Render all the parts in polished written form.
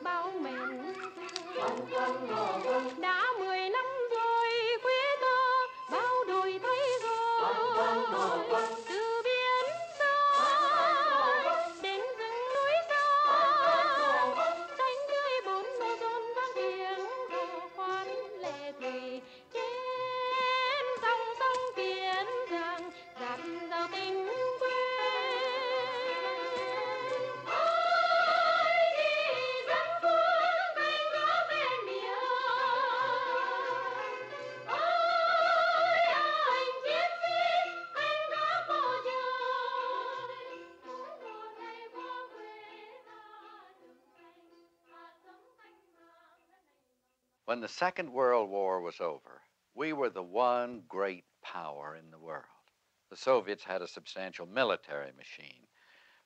bao mến đã 10 năm rồi quê ta bao đổi thay rồi, từ biển xa đến rừng núi cao, xanh tươi bốn mùa rộn vang tiếng hò khoan lệ thủy trên dòng sông Kiên Giang dạt dào tình quê. Ôi thì dân phương canh gió bên biển, ôi anh chiến sĩ anh đã bỏ trời, mùa này qua quê ta trưởng thành hạt giống thanh vàng. When the Second World War was over, we were the one great power in the world. The Soviets had a substantial military machine,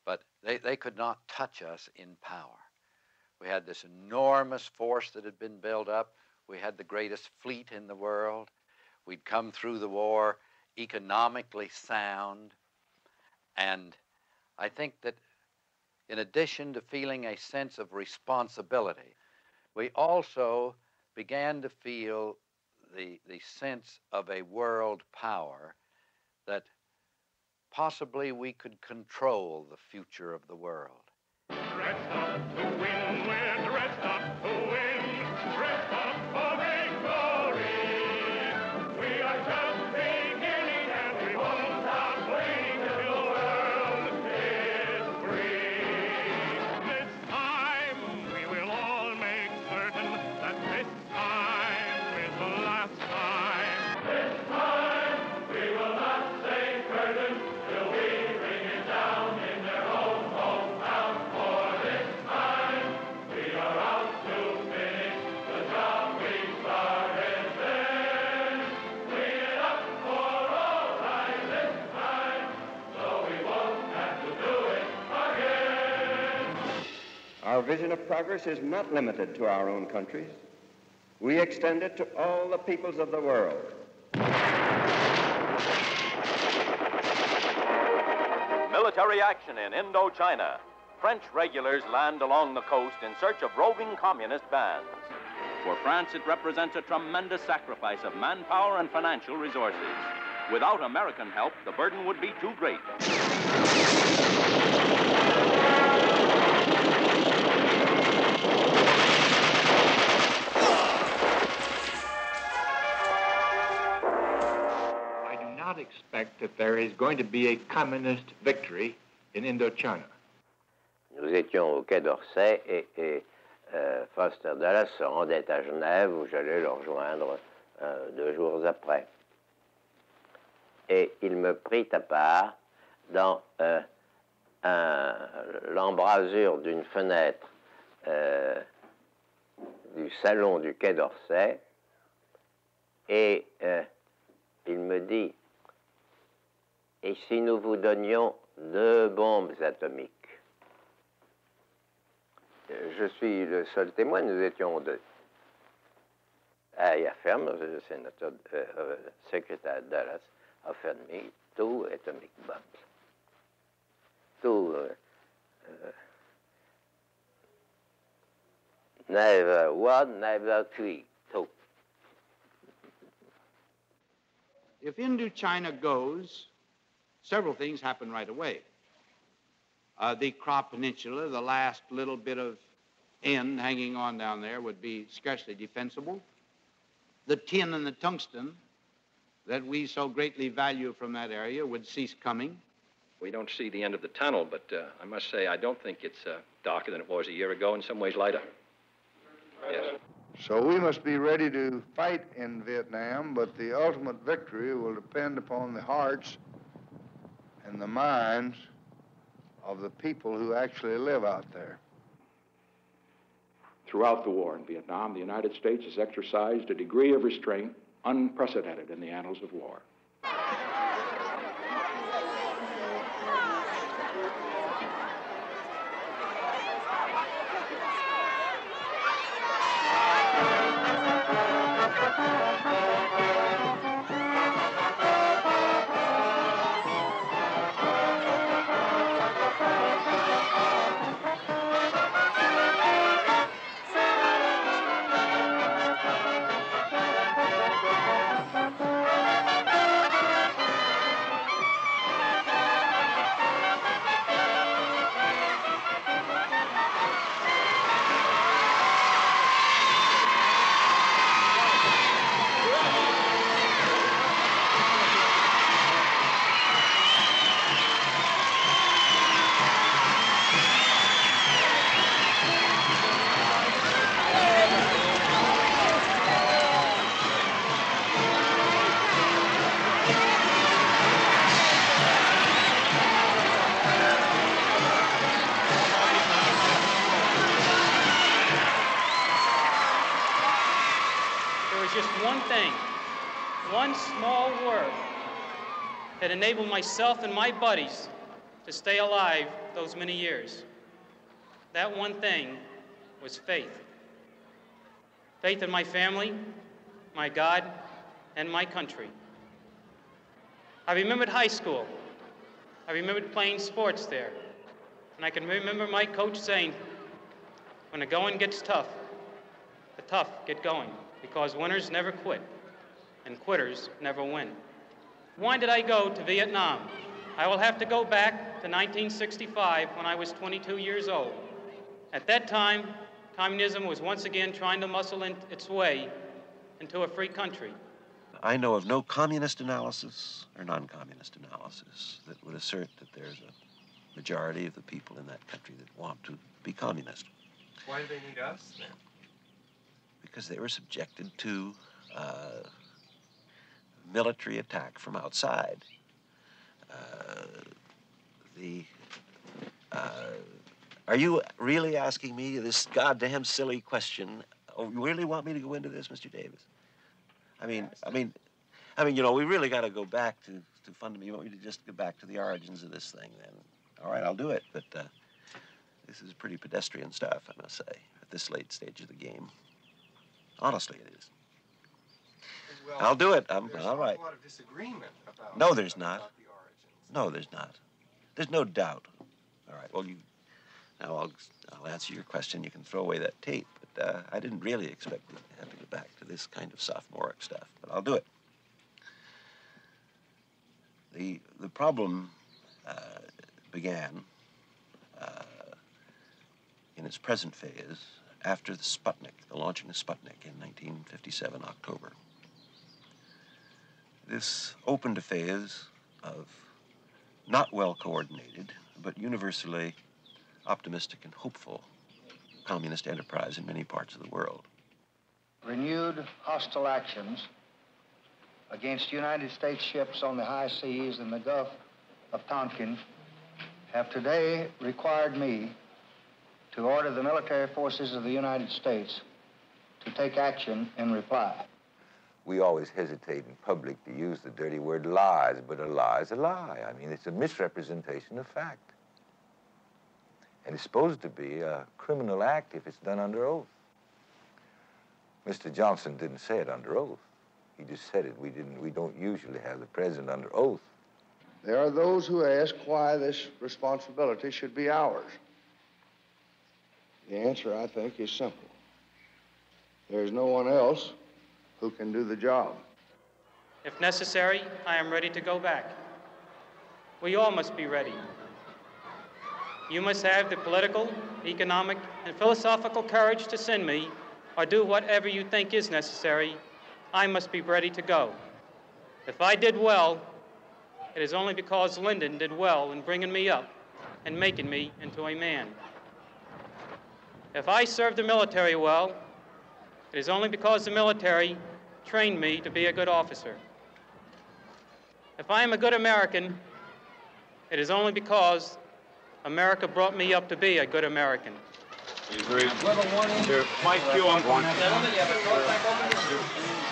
but they could not touch us in power. We had this enormous force that had been built up. We had the greatest fleet in the world. We'd come through the war economically sound. And I think that in addition to feeling a sense of responsibility, we also began to feel the sense of a world power that possibly we could control the future of the world. Dressed up to win, we're dressed up to win, dressed up for victory. We are just beginning and we won't stop waiting till the world is free. This time we will all make certain that this time is the last time. This time we will not say curtain till we bring it down in their own hometown. For this time we are out to finish the job we started then. Clean it up for all right this time, so we won't have to do it again. Our vision of progress is not limited to our own countries. We extend it to all the peoples of the world. Military action in Indochina. French regulars land along the coast in search of roving communist bands. For France, it represents a tremendous sacrifice of manpower and financial resources. Without American help, the burden would be too great. I do not expect that there is going to be a communist victory in Indochina. Nous étions au Quai d'Orsay et Foster Dulles se rendait à Genève où j'allais le rejoindre 2 jours après. Et il me prit à part dans l'embrasure d'une fenêtre du salon du Quai d'Orsay et il me dit: et si nous vous donnions 2 bombes atomiques? Je suis le seul témoin, nous étions 2. I affirm, Senator Secretary Dulles offered me 2 atomic bombs. 2, neither 1, neither 3, 2. If Indochina goes, several things happen right away. The Kra Peninsula, the last little bit of end hanging on down there, would be scarcely defensible. The tin and the tungsten that we so greatly value from that area would cease coming. We don't see the end of the tunnel, but I must say I don't think it's darker than it was a year ago, in some ways lighter. Yes. So we must be ready to fight in Vietnam, but the ultimate victory will depend upon the hearts and the minds of the people who actually live out there. Throughout the war in Vietnam, the United States has exercised a degree of restraint unprecedented in the annals of war. that enabled myself and my buddies to stay alive those many years. That one thing was faith. Faith in my family, my God, and my country. I remembered high school. I remembered playing sports there. And I can remember my coach saying, when the going gets tough, the tough get going, because winners never quit, and quitters never win. Why did I go to Vietnam? I will have to go back to 1965 when I was 22 years old. At that time, communism was once again trying to muscle in its way into a free country. I know of no communist analysis or non-communist analysis that would assert that there's a majority of the people in that country that want to be communist. Why do they need us, then? Because they were subjected to military attack from outside. Are you really asking me this goddamn silly question? Oh, you really want me to go into this, Mr. Davis? I mean, you know, we really got to go back to fundamental. You want me to just go back to the origins of this thing, then? All right, I'll do it. But this is pretty pedestrian stuff, I must say, at this late stage of the game. Honestly, it is. Well, I'll do it. All right. There's a lot of disagreement about. No, there's not. About the origins. No, there's not. There's no doubt. All right. Well, now I'll answer your question. You can throw away that tape. But I didn't really expect to have to go back to this kind of sophomoric stuff. But I'll do it. The problem began in its present phase after the Sputnik, the launching of Sputnik in 1957, October. This opened a phase of not well coordinated, but universally optimistic and hopeful communist enterprise in many parts of the world. Renewed hostile actions against United States ships on the high seas in the Gulf of Tonkin have today required me to order the military forces of the United States to take action in reply. We always hesitate in public to use the dirty word lies, but a lie is a lie. I mean, it's a misrepresentation of fact. And it's supposed to be a criminal act if it's done under oath. Mr. Johnson didn't say it under oath. He just said it. We don't usually have the president under oath. There are those who ask why this responsibility should be ours. The answer, I think, is simple. There's no one else who can do the job. If necessary, I am ready to go back. We all must be ready. You must have the political, economic, and philosophical courage to send me, or do whatever you think is necessary. I must be ready to go. If I did well, it is only because Lyndon did well in bringing me up and making me into a man. If I served the military well, it is only because the military trained me to be a good officer. If I am a good American, it is only because America brought me up to be a good American. Mike Q on one.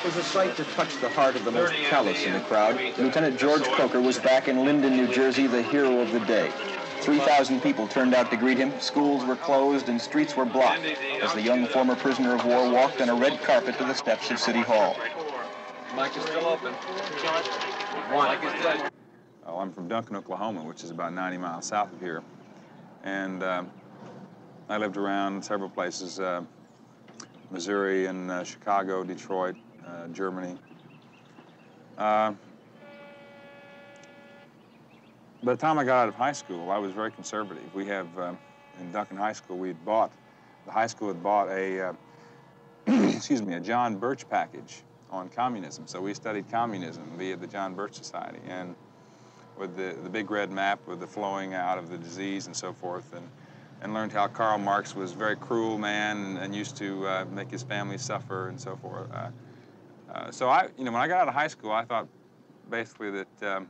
It was a sight to touch the heart of the most callous in the crowd. Lieutenant George Coker was back in Linden, New Jersey, the hero of the day. 3,000 people turned out to greet him. Schools were closed and streets were blocked as the young former prisoner of war walked on a red carpet to the steps of City Hall. Mic is still open. Mic is dead. Oh, I'm from Duncan, Oklahoma, which is about 90 miles south of here. And I lived around several places, Missouri and Chicago, Detroit, Germany. By the time I got out of high school, I was very conservative. We have, in Duncan High School, the high school had bought a, a John Birch package on communism. So we studied communism via the John Birch Society, and with the big red map with the flowing out of the disease and so forth, and learned how Karl Marx was a very cruel man and used to make his family suffer and so forth. So when I got out of high school, I thought basically that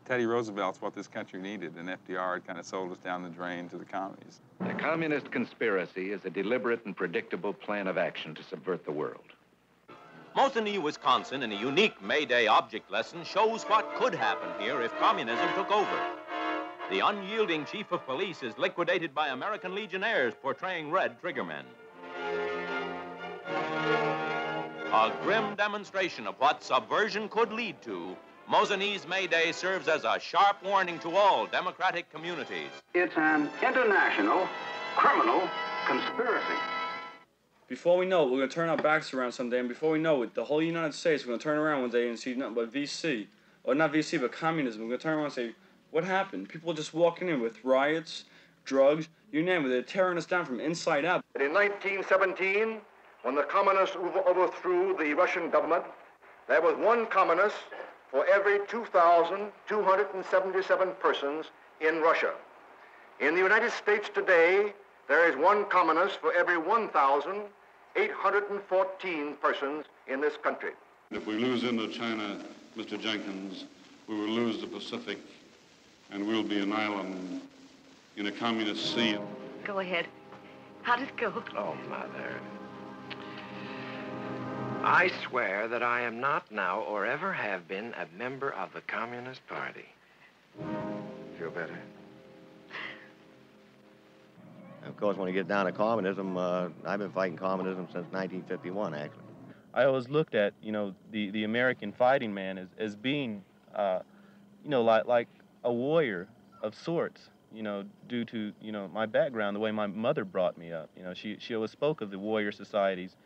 Teddy Roosevelt's what this country needed, and FDR had kind of sold us down the drain to the commies. The communist conspiracy is a deliberate and predictable plan of action to subvert the world. Mosinee, Wisconsin, in a unique May Day object lesson, shows what could happen here if communism took over. The unyielding chief of police is liquidated by American legionnaires portraying red triggermen. A grim demonstration of what subversion could lead to, Mosinee's May Day serves as a sharp warning to all democratic communities. It's an international criminal conspiracy. Before we know it, we're going to turn our backs around someday, and before we know it, the whole United States, we're going to turn around one day and see nothing but VC. Or not VC, but communism. We're going to turn around and say, what happened? People just walking in with riots, drugs, you name it. They're tearing us down from inside out. In 1917, when the communists overthrew the Russian government, there was one communist for every 2,277 persons in Russia. In the United States today, there is one communist for every 1,814 persons in this country. If we lose Indochina, Mr. Jenkins, we will lose the Pacific, and we'll be an island in a communist sea. Go ahead. How did it go? Oh, Mother. I swear that I am not now or ever have been a member of the Communist Party. Feel better? Of course, when you get down to communism, I've been fighting communism since 1951, actually. I always looked at, the American fighting man as being, like a warrior of sorts, due to, my background, the way my mother brought me up. She always spoke of the warrior societies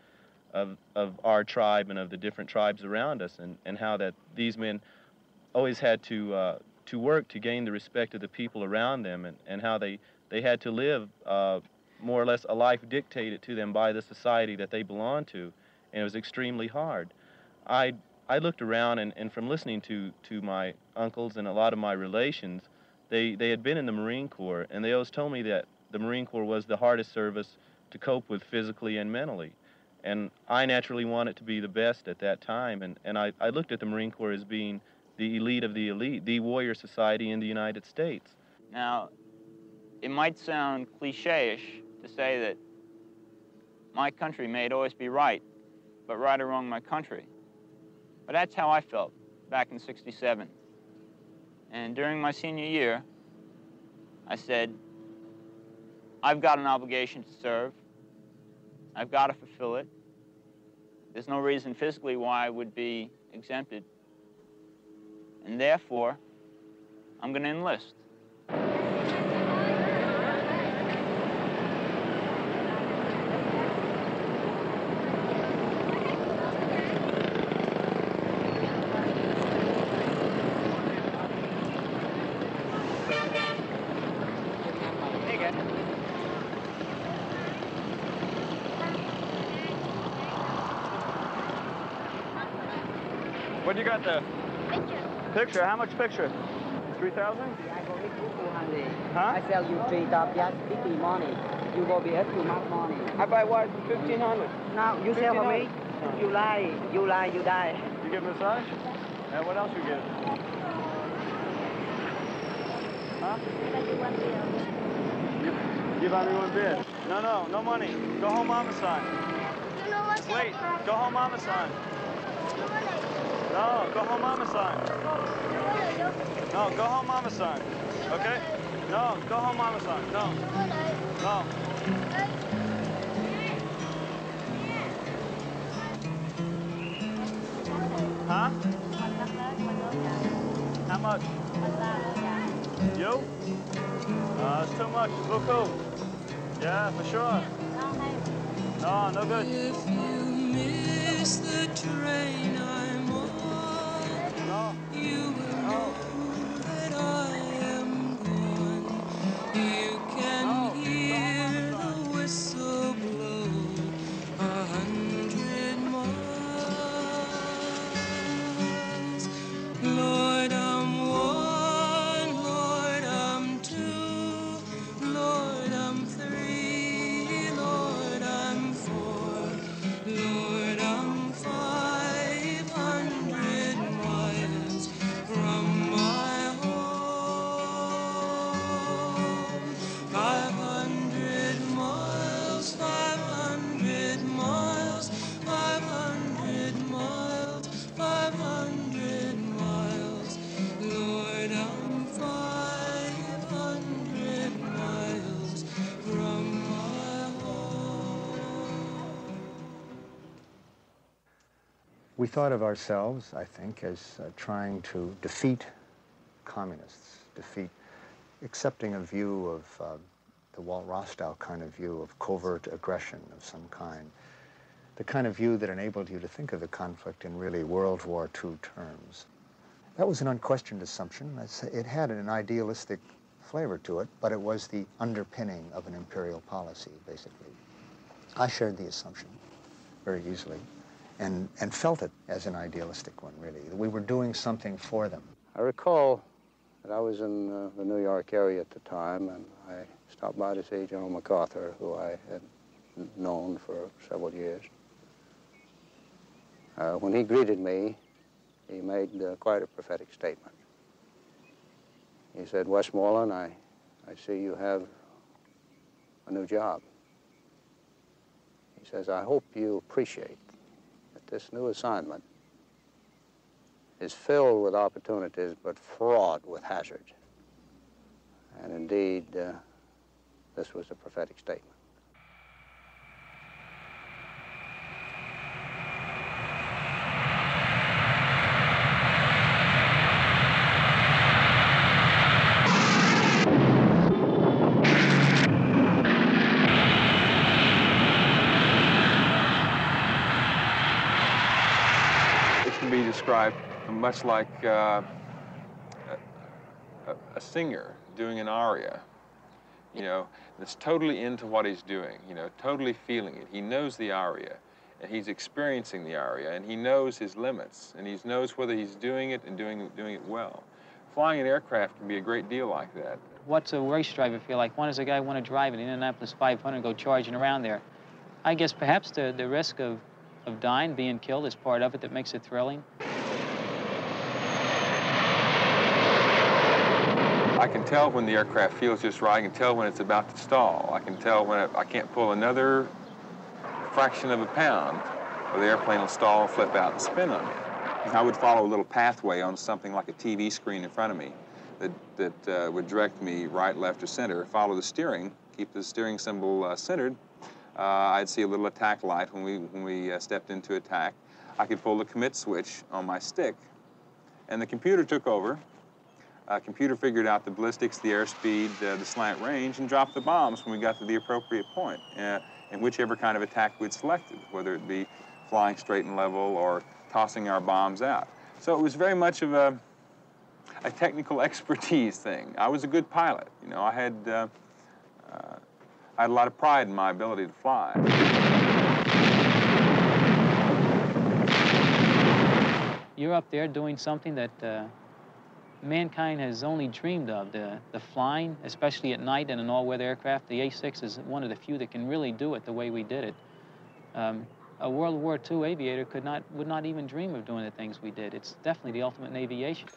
of our tribe and of the different tribes around us, and how that these men always had to work to gain the respect of the people around them, and how they had to live more or less a life dictated to them by the society that they belonged to, and it was extremely hard. I looked around, and from listening to my uncles and a lot of my relations, they had been in the Marine Corps, and they always told me that the Marine Corps was the hardest service to cope with physically and mentally. And I naturally wanted to be the best at that time, and I looked at the Marine Corps as being the elite of the elite, the warrior society in the United States. Now, it might sound cliche-ish to say that my country may always be right, but right or wrong, my country. But that's how I felt back in '67. And during my senior year, I said, I've got an obligation to serve. I've got to fulfill it. There's no reason physically why I would be exempted. And therefore, I'm going to enlist. What do you got there? Picture. Picture? How much picture? 3,000? I go with you 200. Huh? I sell you 3 top, just 50 money. You go with too much money. I buy what? 1,500. Now, you sell for me? You lie, you die. You get a massage? And what else you get? Huh? You buy me one beer. No money. Go home, mama sign. Wait, go home, mama sign. No, go home, mama sign. No, go home, mama sign. Okay? No, go home, mama sign. No. Huh? How much? You? It's too much. It's beaucoup. Yeah, for sure. No good. If you miss the train I'm on, you will know that I am gone. You can hear the whistle blow 100 miles. Lord, I'm one, Lord, I'm two, Lord, I'm three, Lord, I'm four, Lord, I'm five. We thought of ourselves, I think, as trying to defeat communists, accepting a view of the Walt Rostow kind of view of covert aggression of some kind, the kind of view that enabled you to think of the conflict in really World War II terms. That was an unquestioned assumption. It had an idealistic flavor to it, but it was the underpinning of an imperial policy, basically. I shared the assumption very easily and felt it as an idealistic one, really. We were doing something for them. I recall that I was in the New York area at the time, and I stopped by to see General MacArthur, who I had known for several years. When he greeted me, he made quite a prophetic statement. He said, "Westmoreland, I see you have a new job." He says, "I hope you appreciate that this new assignment is filled with opportunities, but fraught with hazard." And indeed, this was a prophetic statement. It can be described much like a singer doing an aria, you know, that's totally into what he's doing, you know, totally feeling it. He knows the aria, and he's experiencing the aria, and he knows his limits, and he knows whether he's doing it and doing it well. Flying an aircraft can be a great deal like that. What's a race driver feel like? When does a guy want to drive an Indianapolis 500 and go charging around there? I guess perhaps the risk of dying, being killed is part of it that makes it thrilling. I can tell when the aircraft feels just right. I can tell when it's about to stall. I can tell when I can't pull another fraction of a pound, or the airplane will stall, flip out, and spin on me. I would follow a little pathway on something like a TV screen in front of me that would direct me right, left, or center. Follow the steering, keep the steering symbol centered. I'd see a little attack light when we stepped into attack. I could pull the commit switch on my stick, and the computer took over. Computer figured out the ballistics, the airspeed, the slant range, and dropped the bombs when we got to the appropriate point, in whichever kind of attack we'd selected, whether it be flying straight and level or tossing our bombs out. So it was very much of a technical expertise thing. I was a good pilot. You know, I had a lot of pride in my ability to fly. You're up there doing something that mankind has only dreamed of, the flying, especially at night in an all-weather aircraft. The A-6 is one of the few that can really do it the way we did it. A World War II aviator would not even dream of doing the things we did. It's definitely the ultimate in aviation.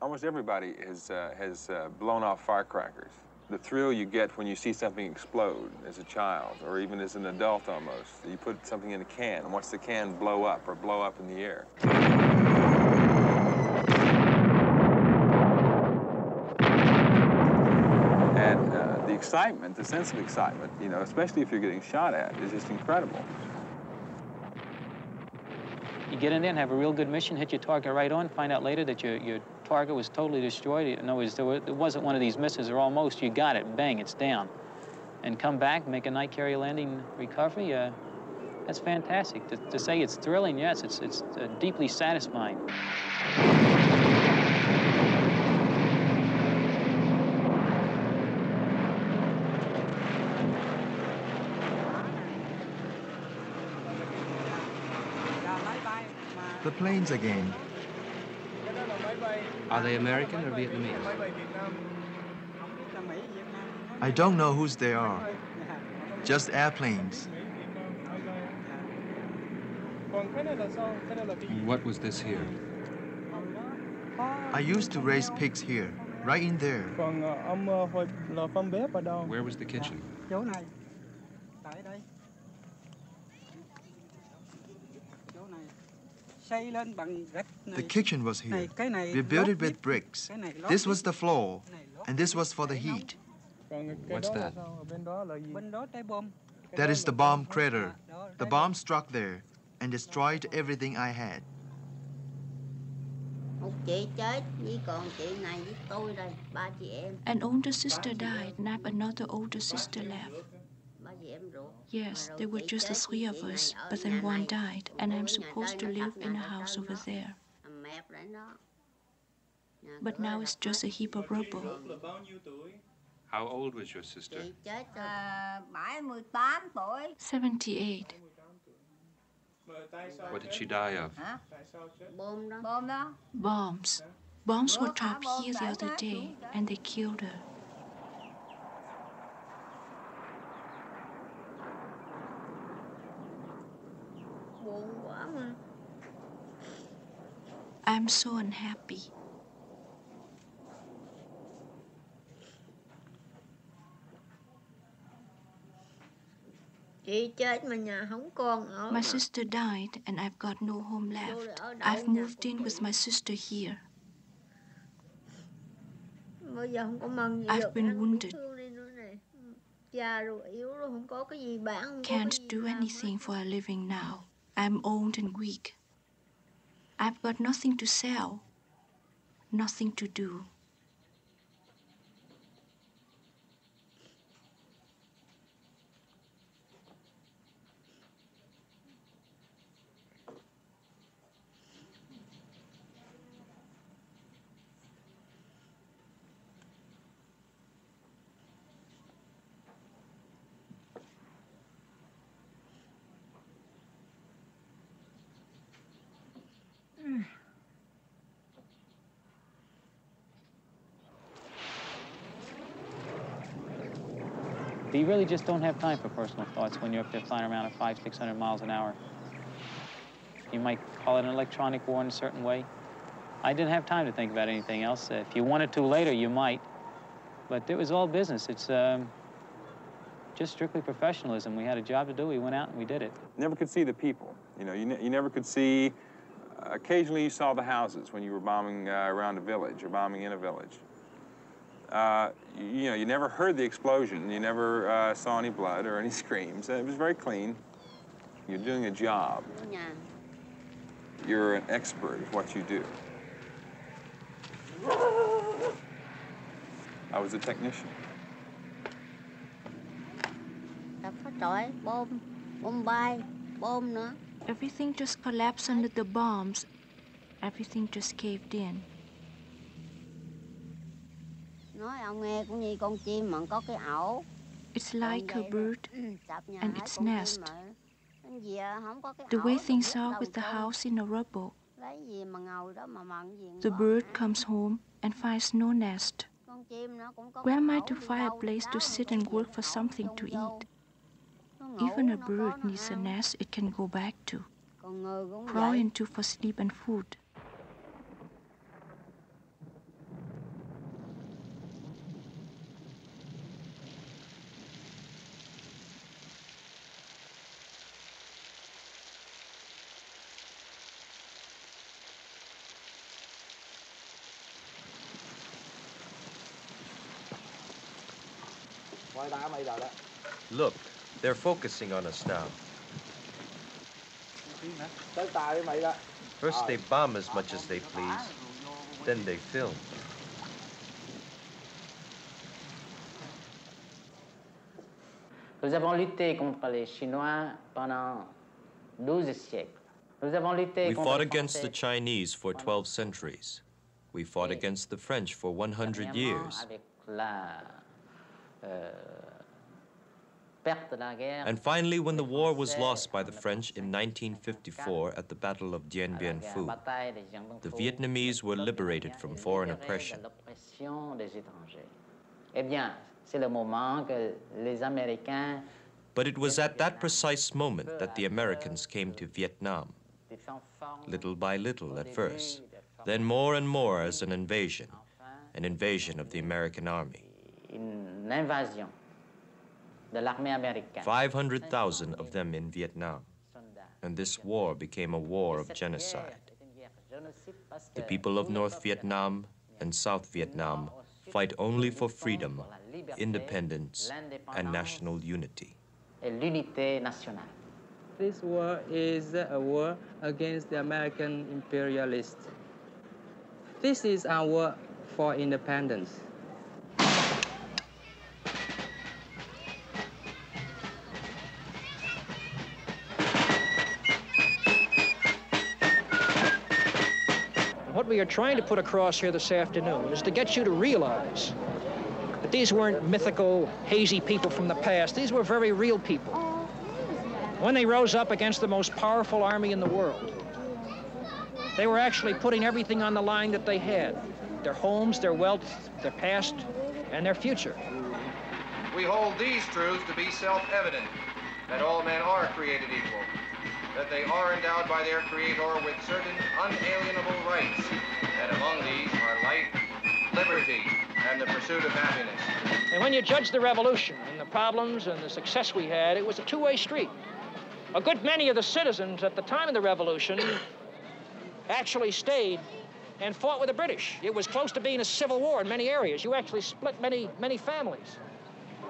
Almost everybody has blown off firecrackers. The thrill you get when you see something explode as a child, or even as an adult almost. You put something in a can and watch the can blow up or blow up in the air. And the excitement, the sense of excitement, you know, especially if you're getting shot at, is just incredible. You get in there and have a real good mission, hit your target right on, find out later that your target was totally destroyed. In other words, it wasn't one of these misses or almost. You got it, bang, it's down. And come back, make a night carrier landing recovery, that's fantastic. To say it's thrilling, yes, it's deeply satisfying. The planes again. Are they American or Vietnamese? I don't know whose they are. Just airplanes. What was this here? I used to raise pigs here, right in there. Where was the kitchen? The kitchen was here. We built it with bricks. This was the floor, and this was for the heat. What's that? That is the bomb crater. The bomb struck there and destroyed everything I had. An older sister died, and I have another older sister left. Yes, there were just the three of us, but then one died, and I'm supposed to live in a house over there. But now it's just a heap of rubble. How old was your sister? 78. What did she die of? Bombs. Bombs were dropped here the other day, and they killed her. I'm so unhappy. My sister died, and I've got no home left. I've moved in with my sister here. I've been wounded. Can't do anything for a living now. I'm old and weak. I've got nothing to sell, nothing to do. You really just don't have time for personal thoughts when you're up there flying around at 500-600 miles an hour. You might call it an electronic war in a certain way. I didn't have time to think about anything else. If you wanted to later, you might. But it was all business. It's just strictly professionalism. We had a job to do. We went out and we did it. Never could see the people. You know, you never could see. Occasionally you saw the houses when you were bombing around a village or bombing in a village. You know, you never heard the explosion. You never saw any blood or any screams. It was very clean. You're doing a job. You're an expert at what you do. I was a technician. Everything just collapsed under the bombs. Everything just caved in. It's like a bird and its nest. The way things are with the house in a rubble. The bird comes home and finds no nest. Where am I to find a place to sit and work for something to eat? Even a bird needs a nest it can go back to, crawl into for sleep and food. Look, they're focusing on us now. First they bomb as much as they please, then they film. Nous avons lutté contre les Chinois pendant 12 siècles. We fought against the Chinese for 12 centuries. We fought against the French for 100 years. And finally, when the war was lost by the French in 1954 at the Battle of Dien Bien Phu, the Vietnamese were liberated from foreign oppression. But it was at that precise moment that the Americans came to Vietnam, little by little at first, then more and more as an invasion of the American army. 500,000 of them in Vietnam, and this war became a war of genocide. The people of North Vietnam and South Vietnam fight only for freedom, independence, and national unity. This war is a war against the American imperialists. This is our war for independence. What we are trying to put across here this afternoon is to get you to realize that these weren't mythical, hazy people from the past. These were very real people. When they rose up against the most powerful army in the world, they were actually putting everything on the line that they had: their homes, their wealth, their past, and their future. We hold these truths to be self-evident, that all men are created equal, that they are endowed by their Creator with certain unalienable rights, that among these are life, liberty, and the pursuit of happiness. And when you judge the revolution and the problems and the success we had, it was a two-way street. A good many of the citizens at the time of the revolution actually stayed and fought with the British. It was close to being a civil war in many areas. You actually split many families.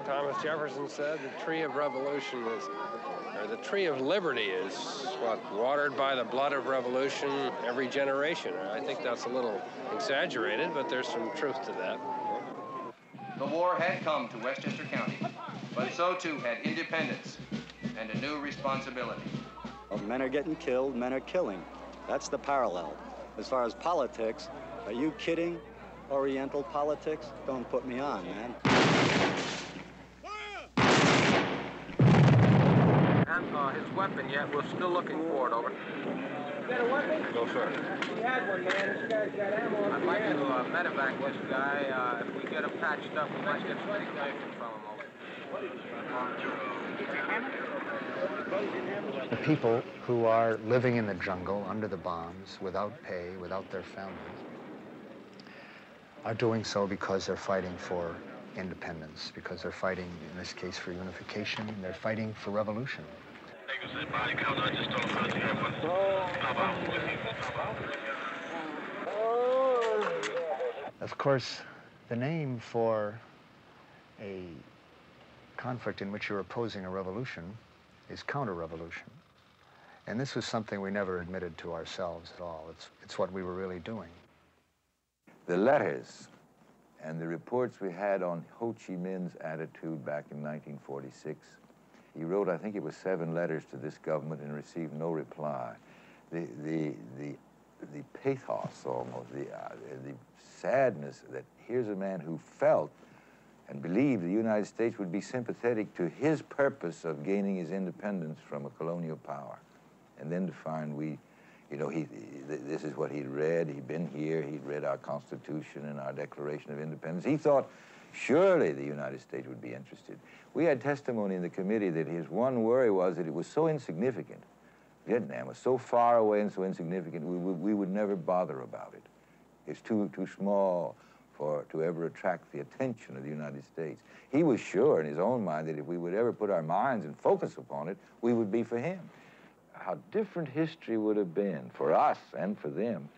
Thomas Jefferson said the tree of revolution is, or the tree of liberty is, what, watered by the blood of revolution every generation. I think that's a little exaggerated, but there's some truth to that. The war had come to Westchester County, but so too had independence and a new responsibility. Well, men are getting killed, men are killing. That's the parallel. As far as politics, are you kidding? Oriental politics? Don't put me on, man. And his weapon yet? We're still looking for it, over. You got a weapon? No, sir. He had one, man. This guy's got ammo. I'd like to medevac this guy. If we get him patched up, we might get some information from him, over. The people who are living in the jungle under the bombs, without pay, without their families, are doing so because they're fighting for independence, because they're fighting, in this case, for unification, and they're fighting for revolution. Of course, the name for a conflict in which you're opposing a revolution is counter-revolution. And this was something we never admitted to ourselves at all. It's what we were really doing. The letters and the reports we had on Ho Chi Minh's attitude back in 1946, he wrote, I think it was 7 letters to this government and received no reply. The pathos almost, the sadness that here's a man who felt and believed the United States would be sympathetic to his purpose of gaining his independence from a colonial power. And then to find this is what he'd read. He'd been here, he'd read our Constitution and our Declaration of Independence. He thought surely the United States would be interested. We had testimony in the committee that his one worry was that it was so insignificant. Vietnam was so far away and so insignificant, we would never bother about it. It's too small to ever attract the attention of the United States. He was sure in his own mind that if we would ever put our minds and focus upon it, we would be for him. How different history would have been for us and for them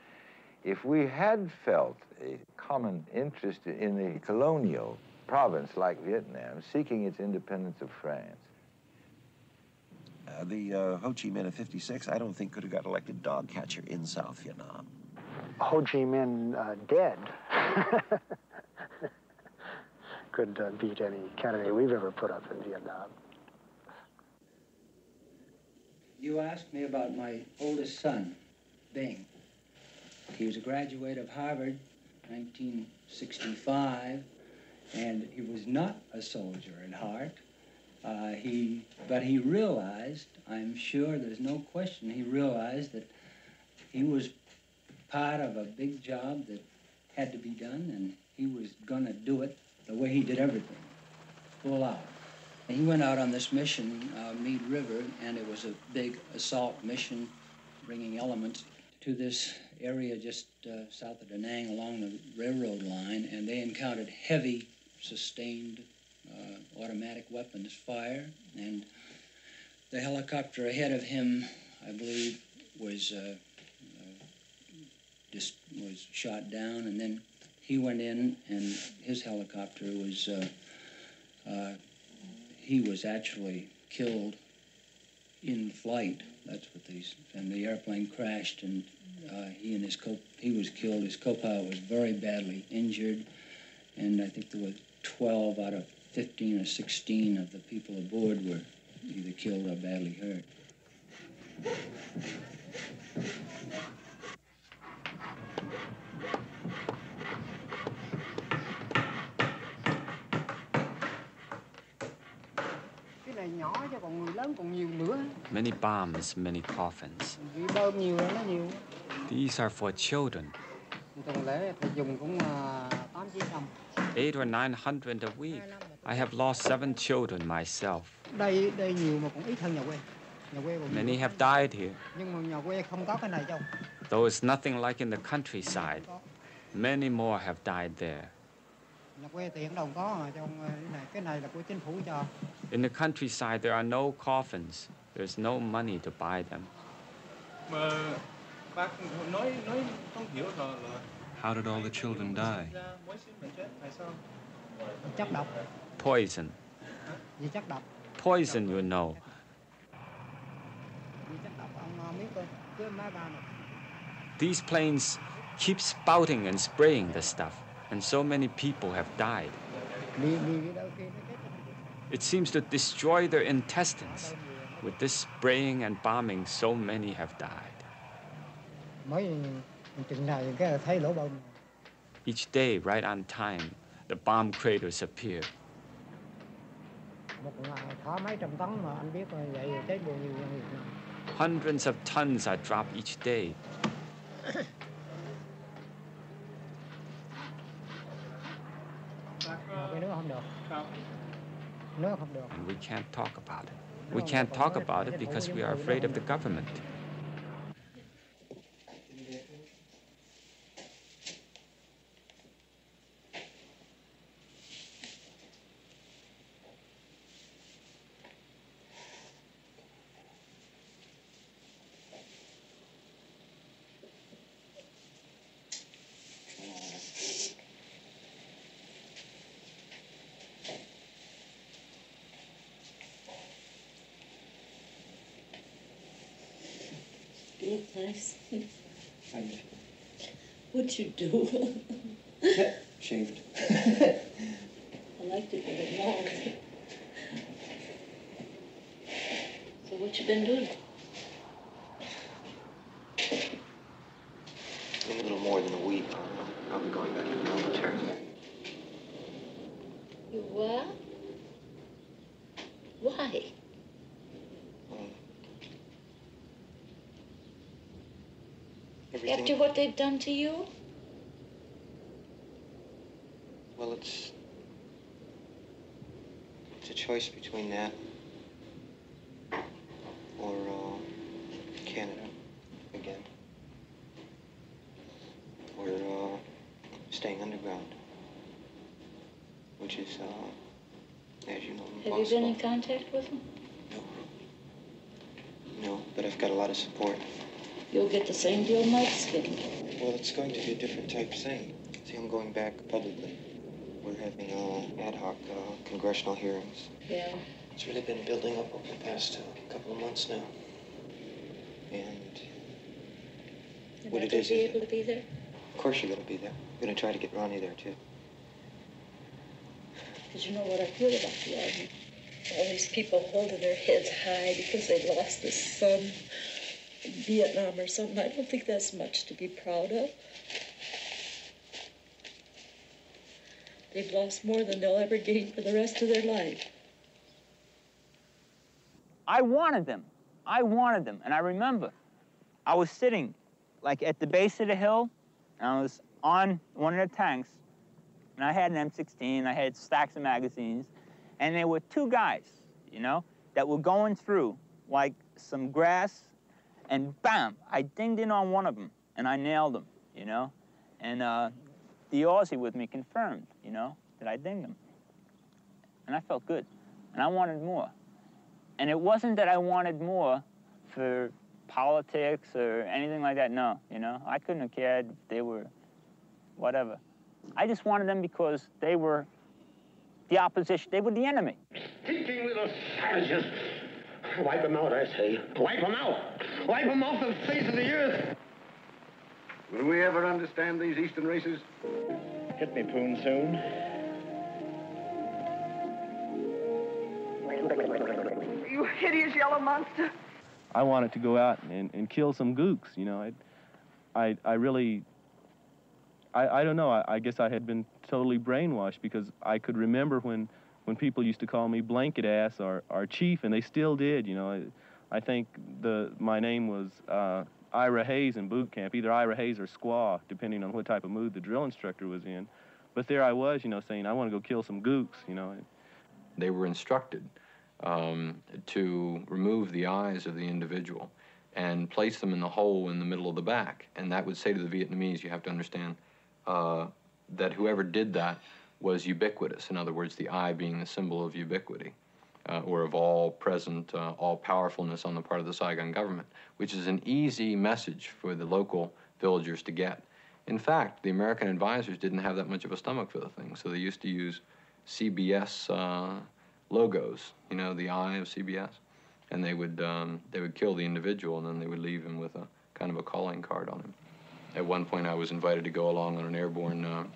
if we had felt a common interest in the colonial province like Vietnam, seeking its independence of France. The Ho Chi Minh of '56, I don't think could have got elected dog catcher in South Vietnam. Ho Chi Minh dead could beat any candidate we've ever put up in Vietnam. You asked me about my oldest son, Bing. He was a graduate of Harvard, 1965, and he was not a soldier at heart. But he realized, I'm sure there's no question, he realized that he was part of a big job that had to be done, and he was gonna do it the way he did everything, full out. And he went out on this mission, Mead River, and it was a big assault mission bringing elements to this area just south of Da Nang along the railroad line, and they encountered heavy, sustained automatic weapons fire, and the helicopter ahead of him, I believe, was shot down, and then he went in, and his helicopter was, he was actually killed in flight. That's what these, and the airplane crashed, and he was killed. His co-pilot was very badly injured, and I think there were 12 out of 15 or 16 of the people aboard were either killed or badly hurt. Many bombs, many coffins. These are for children. 800 or 900 a week. I have lost 7 children myself. Many have died here. Though it's nothing like in the countryside, many more have died there. In the countryside, there are no coffins. There's no money to buy them. How did all the children die? Poison. Poison, you know. These planes keep spouting and spraying the stuff, and so many people have died. It seems to destroy their intestines. With this spraying and bombing, so many have died. Each day, right on time, the bomb craters appear. Hundreds of tons are dropped each day. And we can't talk about it. We can't talk about it because we are afraid of the government. Look nice. What'd you do? Shaved. I liked it very long. So what you been doing? In a little more than a week, I'll be going back to the military. You what? Why? After what they've done to you? Well, it's a choice between that or Canada again, or staying underground, which is, as you know, impossible. Have you been in contact with them? No, but I've got a lot of support. You'll get the same deal Mike's getting. Well, it's going to be a different type thing. See, I'm going back publicly. We're having ad hoc congressional hearings. Yeah. It's really been building up over the past couple of months now. And what it is... Be able to be there? Of course you're going to be there. I'm going to try to get Ronnie there, too. Because you know what I feel about the Army? All these people holding their heads high because they lost a son in Vietnam or something. I don't think that's much to be proud of. They've lost more than they'll ever gain for the rest of their life. I wanted them. And I remember I was sitting like at the base of the hill, and I was on one of the tanks, and I had an M16, I had stacks of magazines, and there were 2 guys, you know, that were going through like some grass, and bam, I dinged in on one of them, and I nailed him, you know, and the Aussie with me confirmed, you know, that I dinged him. And I felt good, and I wanted more. And it wasn't that I wanted more for politics or anything like that. No, you know, I couldn't have cared if they were whatever. I just wanted them because they were the opposition. They were the enemy. Stinking little savages. Wipe them out, I say. Wipe them out. Wipe them off the face of the earth. Will we ever understand these Eastern races? Hit me, Poon, soon. You hideous yellow monster. I wanted to go out and kill some gooks, you know. I don't know. I guess I had been totally brainwashed because I could remember when people used to call me blanket ass or chief, and they still did, you know. I think my name was Ira Hayes in boot camp, either Ira Hayes or Squaw, depending on what type of mood the drill instructor was in. But there I was, you know, saying, I want to go kill some gooks, you know. They were instructed to remove the eyes of the individual and place them in the hole in the middle of the back. And that would say to the Vietnamese, you have to understand that whoever did that was ubiquitous. In other words, the eye being the symbol of ubiquity, or of all-present, all-powerfulness on the part of the Saigon government, which is an easy message for the local villagers to get. In fact, the American advisors didn't have that much of a stomach for the thing, so they used to use CBS logos, you know, the eye of CBS, and they would kill the individual, and then they would leave him with a kind of a calling card on him. At one point, I was invited to go along on an airborne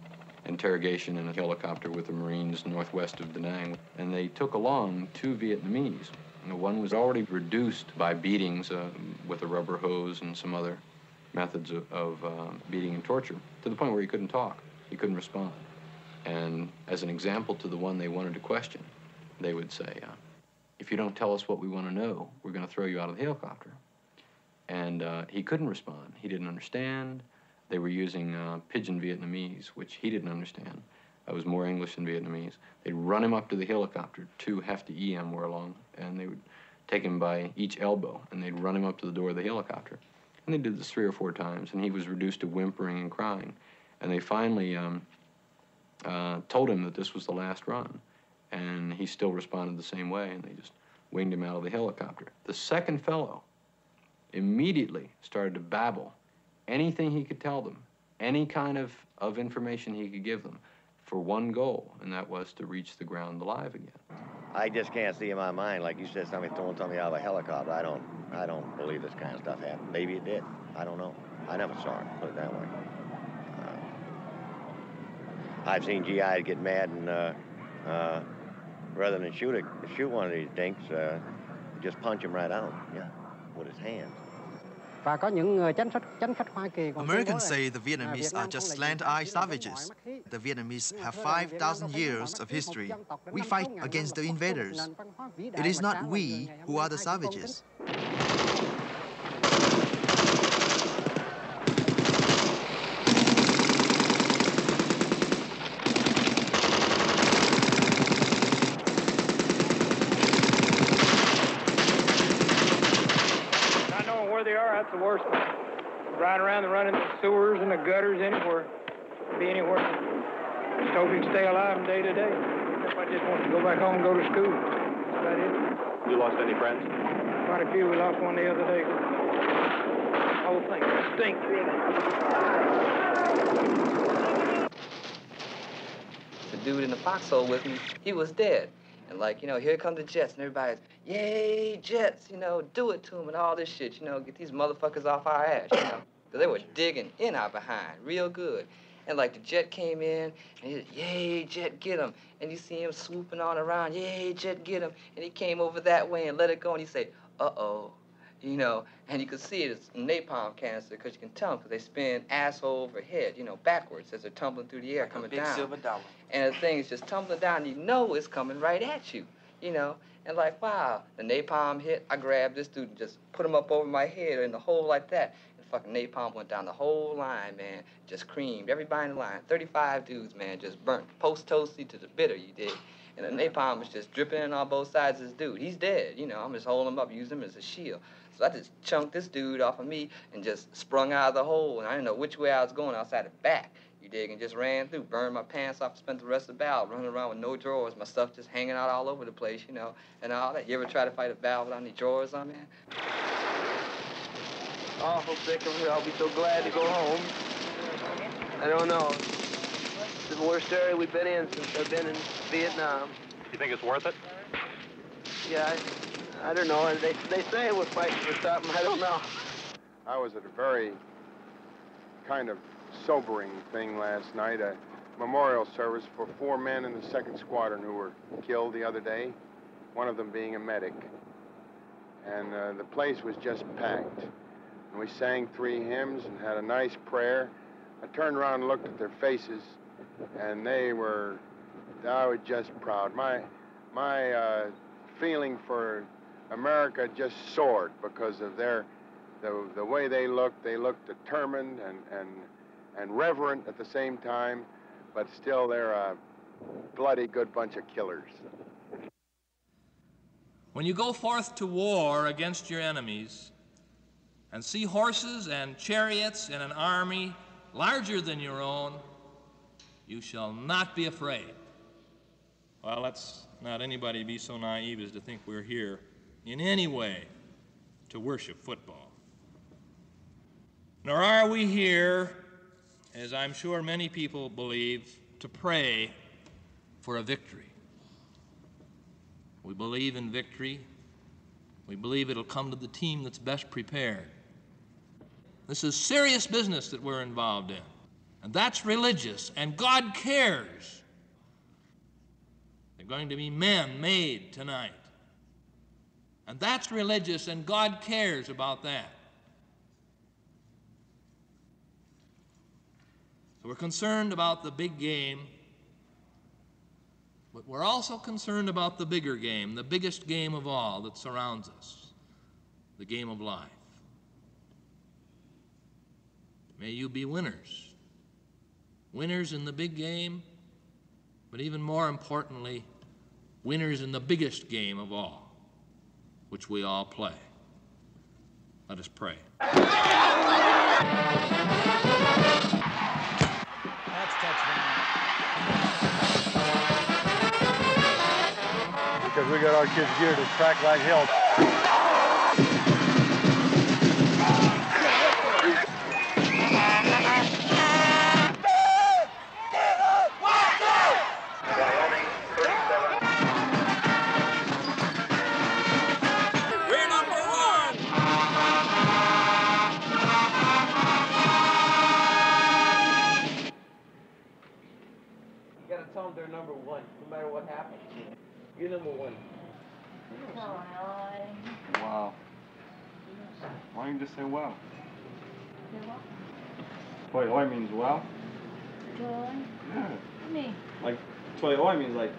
interrogation in a helicopter with the Marines northwest of Da Nang, and they took along 2 Vietnamese. And one was already reduced by beatings with a rubber hose and some other methods of beating and torture, to the point where he couldn't talk, he couldn't respond. And as an example to the one they wanted to question, they would say, if you don't tell us what we want to know, we're going to throw you out of the helicopter. And he couldn't respond. He didn't understand. They were using pidgin Vietnamese, which he didn't understand. It was more English than Vietnamese. They'd run him up to the helicopter. 2 hefty EM were along, and they would take him by each elbow, and they'd run him up to the door of the helicopter. And they did this 3 or 4 times, and he was reduced to whimpering and crying. And they finally told him that this was the last run, and he still responded the same way, and they just winged him out of the helicopter. The second fellow immediately started to babble anything he could tell them, any kind of information he could give them, for one goal, and that was to reach the ground alive again. I just can't see in my mind, like you said, somebody throwing somebody out of a helicopter. I don't believe this kind of stuff happened. Maybe it did. I don't know. I never saw it, put it that way. I've seen GIs get mad and rather than shoot one of these dinks, just punch him right out, yeah, with his hands. Americans say the Vietnamese are just slant-eyed savages. The Vietnamese have 5,000 years of history. We fight against the invaders. It is not we who are the savages. That's the worst thing. Riding around and running the sewers and the gutters anywhere. Be anywhere. Just hope you can stay alive from day to day. If I just want to go back home and go to school. That's about it. You lost any friends? Quite a few. We lost one the other day. The whole thing stinks, really. The dude in the foxhole with me, he was dead. And like, you know, here come the Jets, and everybody's, yay, Jets, you know, do it to them and all this shit, you know, get these motherfuckers off our ass, you know. Because they were digging in our behind real good. And like the Jet came in, and he said, yay, Jet, get him. And you see him swooping on around, yay, Jet, get him. And he came over that way and let it go, and he said, uh-oh, you know. And you could see it's a napalm canister, because you can tell them, because they spin asshole over head, you know, backwards as they're tumbling through the air, coming down. Big silver dollar. And the thing is just tumbling down, you know it's coming right at you, you know. And like, wow, the napalm hit, I grabbed this dude and just put him up over my head in the hole like that. And fucking napalm went down the whole line, man. Just creamed everybody in the line. 35 dudes, man, just burnt. Post-toasty to the bitter, you dig. And the napalm was just dripping in on both sides of this dude. He's dead, you know. I'm just holding him up, using him as a shield. So I just chunked this dude off of me and just sprung out of the hole. And I didn't know which way I was going outside the back. You dig, and just ran through, burned my pants off, spent the rest of the battle running around with no drawers, my stuff just hanging out all over the place, you know, and all that. You ever try to fight a battle without any drawers on, man? awful sick of it. I'll be so glad to go home. I don't know. It's the worst area we've been in since I've been in Vietnam. You think it's worth it? Yeah, I don't know. They say we're fighting for something. I don't know. I was at a very kind of sobering thing last night, a memorial service for 4 men in the 2nd Squadron who were killed the other day, one of them being a medic. And the place was just packed. And we sang 3 hymns and had a nice prayer. I turned around and looked at their faces, and I was just proud. My feeling for America just soared because of the way they looked. They looked determined and reverent at the same time, but still they're a bloody good bunch of killers. When you go forth to war against your enemies and see horses and chariots and an army larger than your own, you shall not be afraid. Well, let's not anybody be so naive as to think we're here in any way to worship football. Nor are we here, as I'm sure many people believe, to pray for a victory. We believe in victory. We believe it'll come to the team that's best prepared. This is serious business that we're involved in, and that's religious, and God cares. There are going to be men made tonight, and that's religious, and God cares about that. So we're concerned about the big game, but we're also concerned about the bigger game, the biggest game of all that surrounds us, the game of life. May you be winners. Winners in the big game, but even more importantly, winners in the biggest game of all, which we all play. Let us pray. That's touchdown. Because we got our kids geared to track like hell. They're number 1, no matter what happens. You're number 1. Wow. Why don't you just say wow? Toy oi means wow? Yeah. Like, toy oi means like,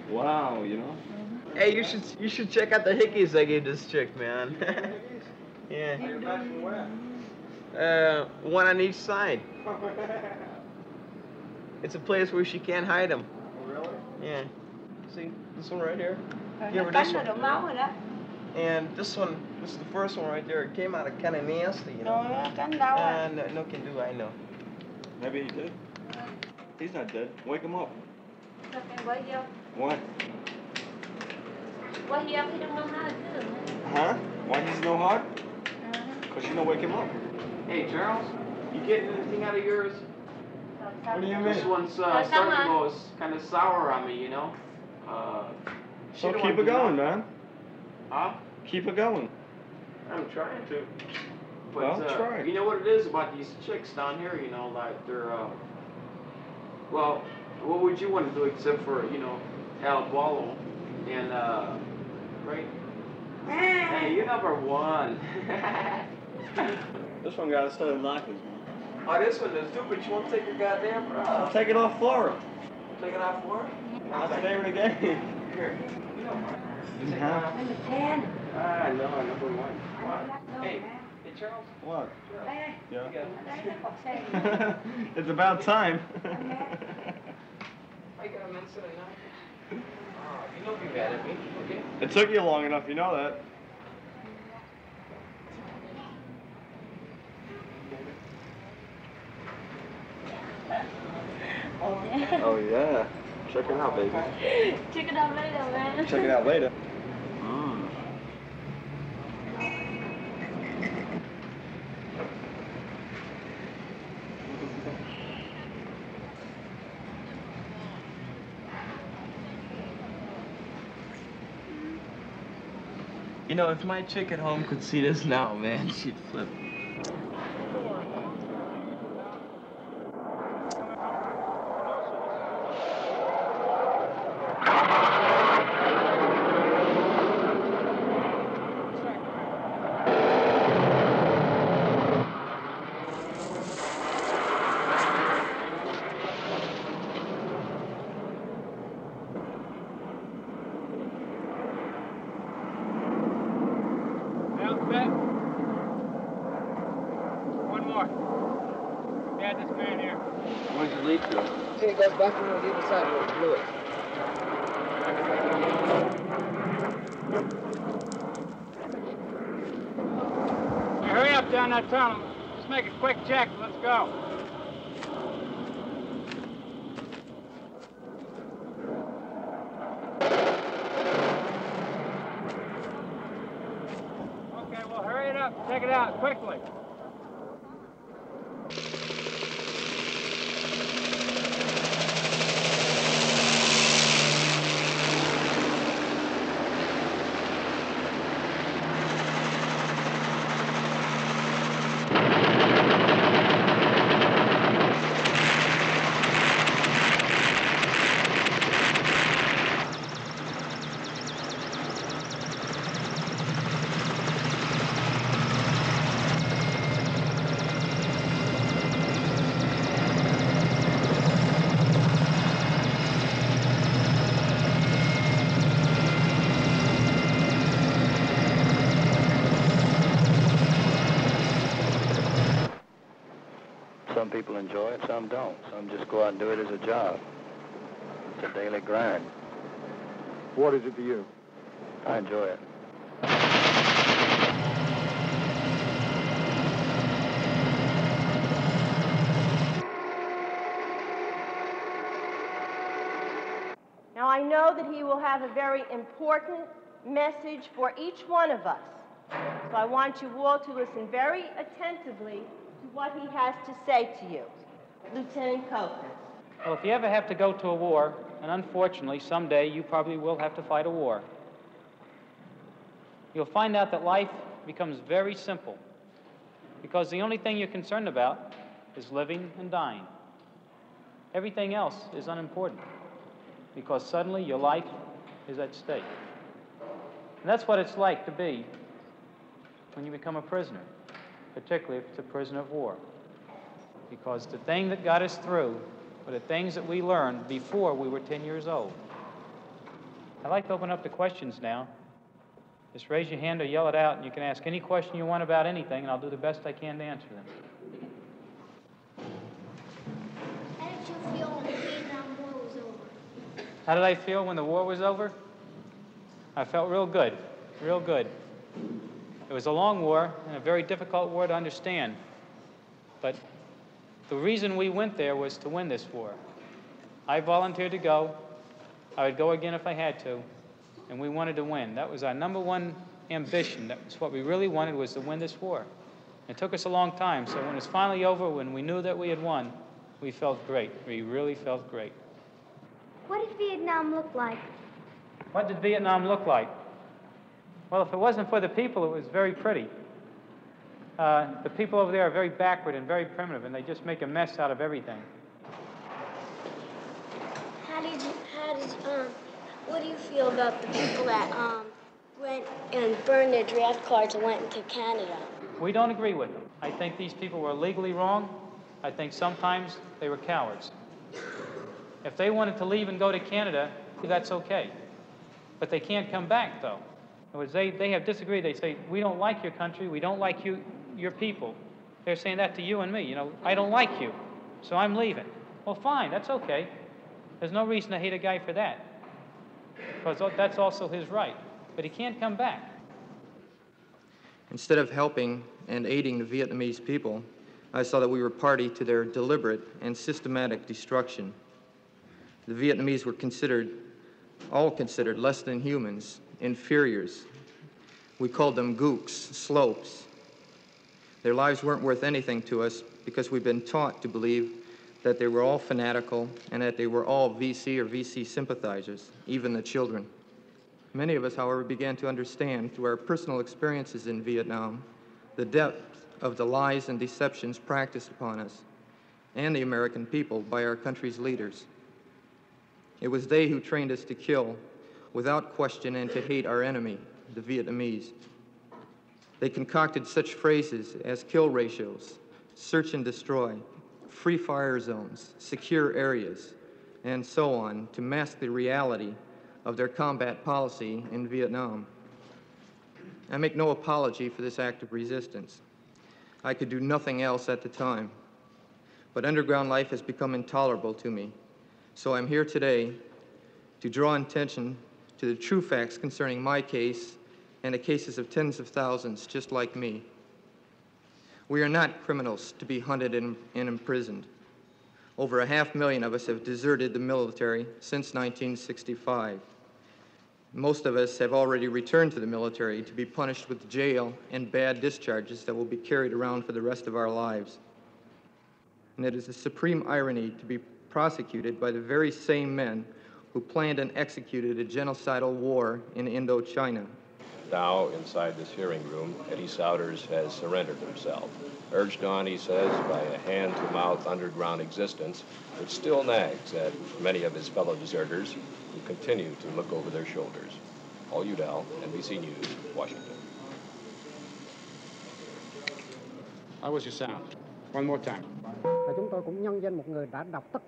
wow, you know? Hey, you should check out the hickeys I gave this chick, man. Yeah. One on each side. It's a place where she can't hide them. Really? Yeah. See, this one right here? Give her this one. And this one, this is the first one right there. It came out kind of nasty, you know? No can do, I know. Maybe he did. He's not dead. Wake him up. What? Huh? Why he's no heart? Because you don't wake him up. Hey, Charles, you getting anything out of yours? What do you mean? This one's starting to go kind of sour on me, you know? So keep it going, man. Huh? Keep it going. I'm trying to. But, well, try. You know what it is about these chicks down here, you know, like they're, well, what would you want to do except for, you know, Alabalo and, right? Hey, you're number 1. This one got a set of knockers, man. Oh, this one is stupid. You won't take your goddamn bro. I'll take it off Flora. Take it off Flora? That's the name of the game. Here. You know, Number 10. Ah, no, number 1. What? Hey, Charles? What? Yeah. It's about time. I got a minute now. You don't be mad at me, okay? It took you long enough, you know that. Oh yeah. Check it out, baby. Check it out later, man. Check it out later. You know, if my chick at home could see this now, man, she'd flip. One more. Yeah, this man here. Where's it lead to? Here, it goes back around the other side where it blew it. Hey, hurry up down that tunnel. Just make a quick check. Let's go. Okay, well, hurry it up. Check it out quickly. Some people enjoy it, some don't. Some just go out and do it as a job. It's a daily grind. What is it to you? I enjoy it. Now, I know that he will have a very important message for each one of us. So I want you all to listen very attentively to what he has to say to you. Lieutenant Copeland. Well, if you ever have to go to a war, and unfortunately someday you probably will have to fight a war, you'll find out that life becomes very simple, because the only thing you're concerned about is living and dying. Everything else is unimportant, because suddenly your life is at stake. And that's what it's like to be when you become a prisoner, particularly if it's a prisoner of war. Because the thing that got us through were the things that we learned before we were 10 years old. I'd like to open up the questions now. Just raise your hand or yell it out, and you can ask any question you want about anything, and I'll do the best I can to answer them. How did you feel when the Vietnam War was over? How did I feel when the war was over? I felt real good, real good. It was a long war and a very difficult war to understand. But the reason we went there was to win this war. I volunteered to go. I would go again if I had to. And we wanted to win. That was our number one ambition. That was what we really wanted, was to win this war. It took us a long time. So when it's finally over, when we knew that we had won, we felt great. We really felt great. What did Vietnam look like? What did Vietnam look like? Well, if it wasn't for the people, it was very pretty. The people over there are very backward and very primitive, and they just make a mess out of everything. What do you feel about the people that went and burned their draft cards and went into Canada? We don't agree with them. I think these people were legally wrong. I think sometimes they were cowards. If they wanted to leave and go to Canada, that's okay. But they can't come back, though. In other words, they have disagreed. They say, we don't like your country, we don't like your people. They're saying that to you and me. You know, I don't like you, so I'm leaving. Well, fine, that's okay. There's no reason to hate a guy for that, because that's also his right. But he can't come back. Instead of helping and aiding the Vietnamese people, I saw that we were party to their deliberate and systematic destruction. The Vietnamese were all considered less than humans, inferiors. We called them gooks, slopes. Their lives weren't worth anything to us because we've been taught to believe that they were all fanatical and that they were all VC or VC sympathizers, even the children. Many of us, however, began to understand through our personal experiences in Vietnam the depth of the lies and deceptions practiced upon us and the American people by our country's leaders. It was they who trained us to kill without question and to hate our enemy, the Vietnamese. They concocted such phrases as kill ratios, search and destroy, free fire zones, secure areas, and so on to mask the reality of their combat policy in Vietnam. I make no apology for this act of resistance. I could do nothing else at the time. But underground life has become intolerable to me. So I'm here today to draw attention to the true facts concerning my case and the cases of tens of thousands just like me. We are not criminals to be hunted and imprisoned. Over 500,000 of us have deserted the military since 1965. Most of us have already returned to the military to be punished with jail and bad discharges that will be carried around for the rest of our lives. And it is a supreme irony to be prosecuted by the very same men who planned and executed a genocidal war in Indochina. Now, inside this hearing room, Eddie Souders has surrendered himself. Urged on, he says, by a hand-to-mouth underground existence, which still nags at many of his fellow deserters who continue to look over their shoulders. Paul Udall, NBC News, Washington. How was your sound? One more time.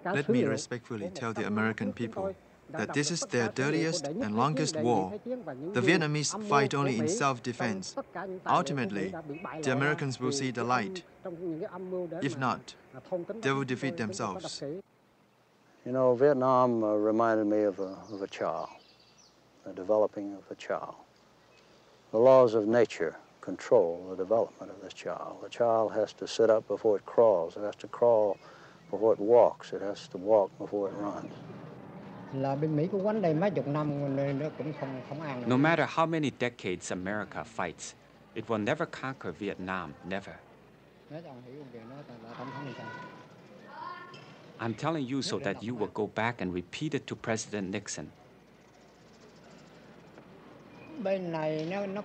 Let me respectfully tell the American people that this is their dirtiest and longest war. The Vietnamese fight only in self-defense. Ultimately, the Americans will see the light. If not, they will defeat themselves. You know, Vietnam reminded me of a child, the developing of a child. The laws of nature control the development of this child. The child has to sit up before it crawls. It has to crawl before it walks. It has to walk before it runs. No matter how many decades America fights, it will never conquer Vietnam, never. I'm telling you so that you will go back and repeat it to President Nixon.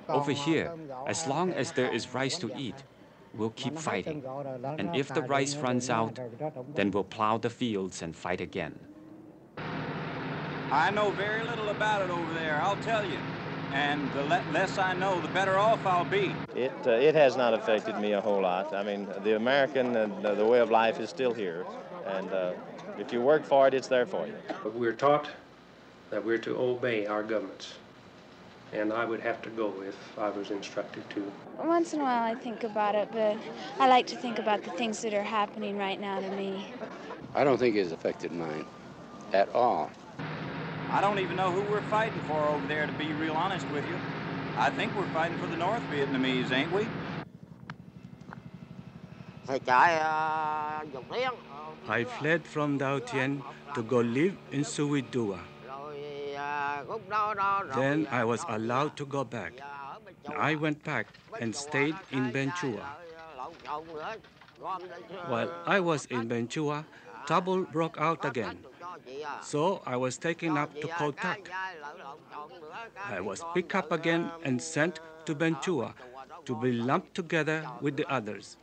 Over here, as long as there is rice to eat, we'll keep fighting. And if the rice runs out, then we'll plow the fields and fight again. I know very little about it over there, I'll tell you. And the less I know, the better off I'll be. It has not affected me a whole lot. I mean, the American and the way of life is still here. And if you work for it, it's there for you. But we're taught that we're to obey our governments. And I would have to go if I was instructed to. Once in a while I think about it, but I like to think about the things that are happening right now to me. I don't think it's affected mine at all. I don't even know who we're fighting for over there, to be real honest with you. I think we're fighting for the North Vietnamese, ain't we? I fled from Dao Tien to go live in Sui Dua. Then I was allowed to go back. I went back and stayed in Ben Chua. While I was in Ben Chua, trouble broke out again. So I was taken up to Cô Tắc. I was picked up again and sent to Ben Chua to be lumped together with the others.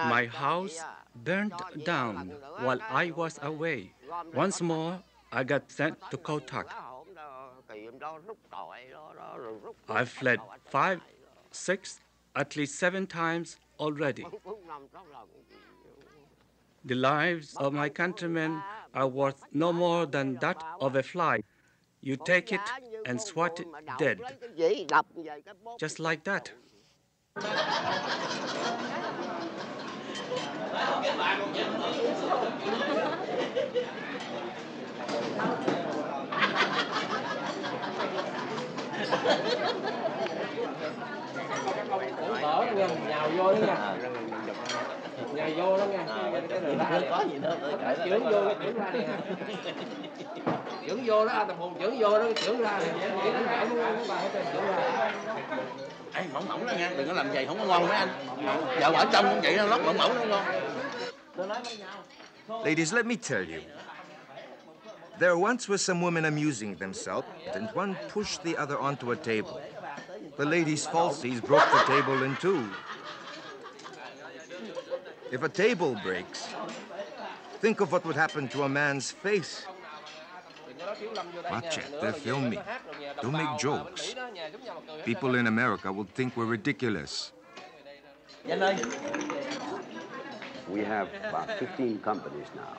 My house burned down while I was away. Once more, I got sent to Cô Tắc. I fled 5, 6, at least 7 times already. The lives of my countrymen are worth no more than that of a fly. You take it and swat it dead. Just like that. Nhào vô đó nha. Nhào vô đó nha. Cái đường ra có gì đâu. Chưởng vô cái chưởng ra nè. Chưởng vô đó, Tâm Hồn chưởng vô đó, chưởng ra nè. Cái đánh bại muốn bà hết trơn chưởng ra. Ê, mỏng mỏng đó nha, đừng có làm vậy không có ngon mấy anh. Vợ ở trong cũng vậy đó, lót mỏng mỏng nó ngon. Ladies, let me tell you, There once were some women amusing themselves, and one pushed the other onto a table. The lady's falsies broke the table in two. If a table breaks, think of what would happen to a man's face. Watch it, they're filming. Don't make jokes. People in America will think we're ridiculous. We have about 15 companies now,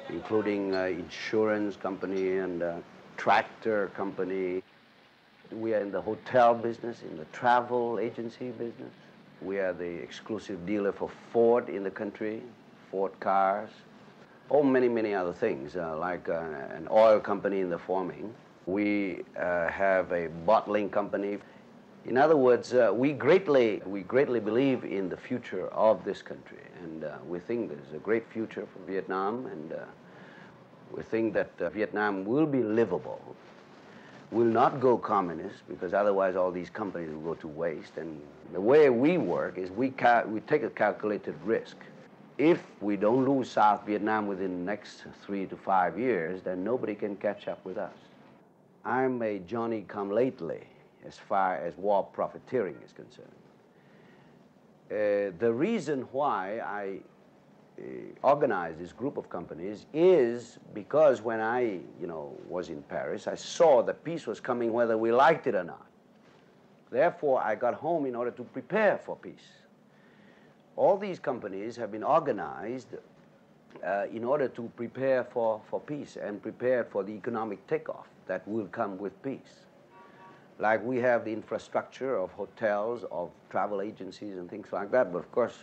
including insurance company and tractor company. We are in the hotel business, in the travel agency business. We are the exclusive dealer for Ford in the country, Ford cars. Oh, many, many other things, like an oil company in the forming. We have a bottling company. In other words, we greatly believe in the future of this country, and we think there's a great future for Vietnam, and we think that Vietnam will be livable, will not go communist, because otherwise all these companies will go to waste. And the way we work is we take a calculated risk. If we don't lose South Vietnam within the next 3 to 5 years, then nobody can catch up with us. I'm a Johnny-come-lately as far as war profiteering is concerned. The reason why I organized this group of companies is because when I, was in Paris, I saw that peace was coming whether we liked it or not. Therefore, I got home in order to prepare for peace. All these companies have been organized in order to prepare for peace and prepare for the economic takeoff that will come with peace. Like we have the infrastructure of hotels, of travel agencies and things like that, but of course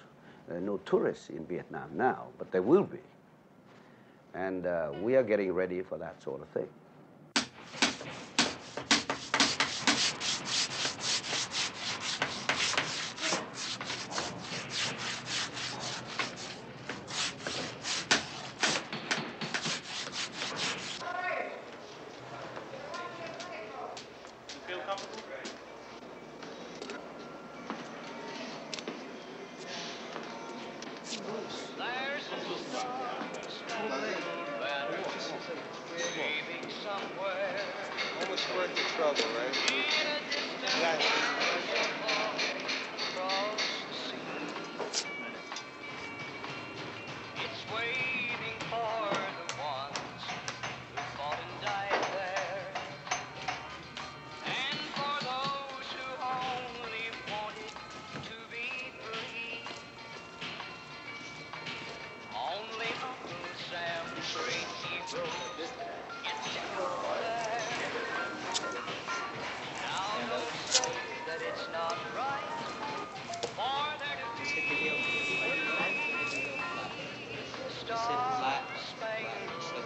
there are no tourists in Vietnam now, but there will be. And we are getting ready for that sort of thing.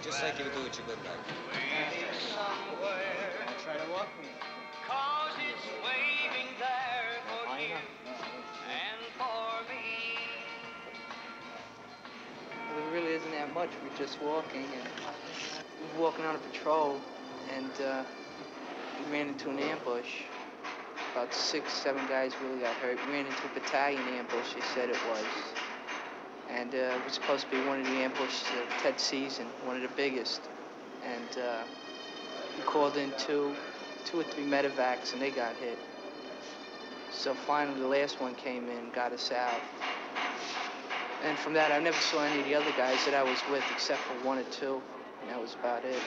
Just like you would do with your good luck. Try to walk me. Cause it's waving there for you and for me. Well, there really isn't that much. We're just walking, and we were walking on a patrol, and we ran into an ambush. About 6, 7 guys really got hurt. We ran into a battalion ambush, they said it was. And it was supposed to be one of the ambushes of Ted's season, one of the biggest. And we called in two or three medevacs, and they got hit. So finally, the last one came in, got us out. And from that, I never saw any of the other guys that I was with, except for 1 or 2, and that was about it.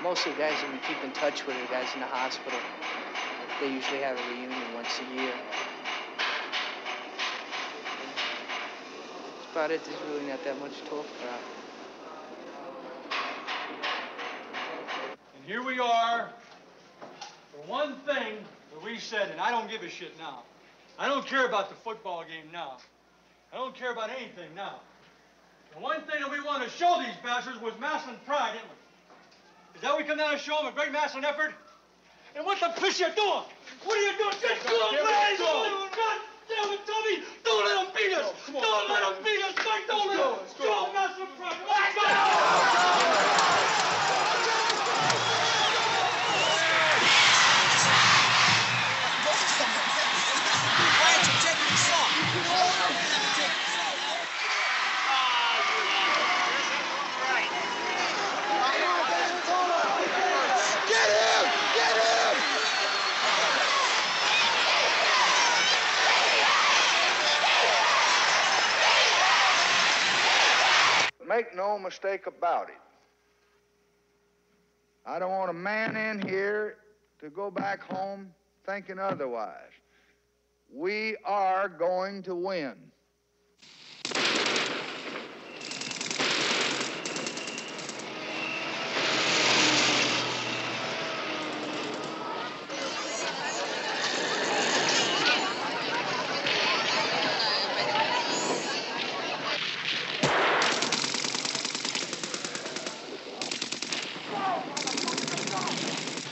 Most of the guys that we keep in touch with are the guys in the hospital. They usually have a reunion once a year. About it, there's really not that much to talk about. And here we are for one thing that we said, and I don't give a shit now. I don't care about the football game now. I don't care about anything now. The one thing that we want to show these bastards was masculine pride, didn't we? Is that we come down and show them a great masculine effort? And what the piss you doing? What are you doing? Get good, guys! God damn it, Tommy! Don't let them beat us! Don't let them beat us! Don't let them show masculine pride! Let's go! make no mistake about it. I don't want a man in here to go back home thinking otherwise. We are going to win.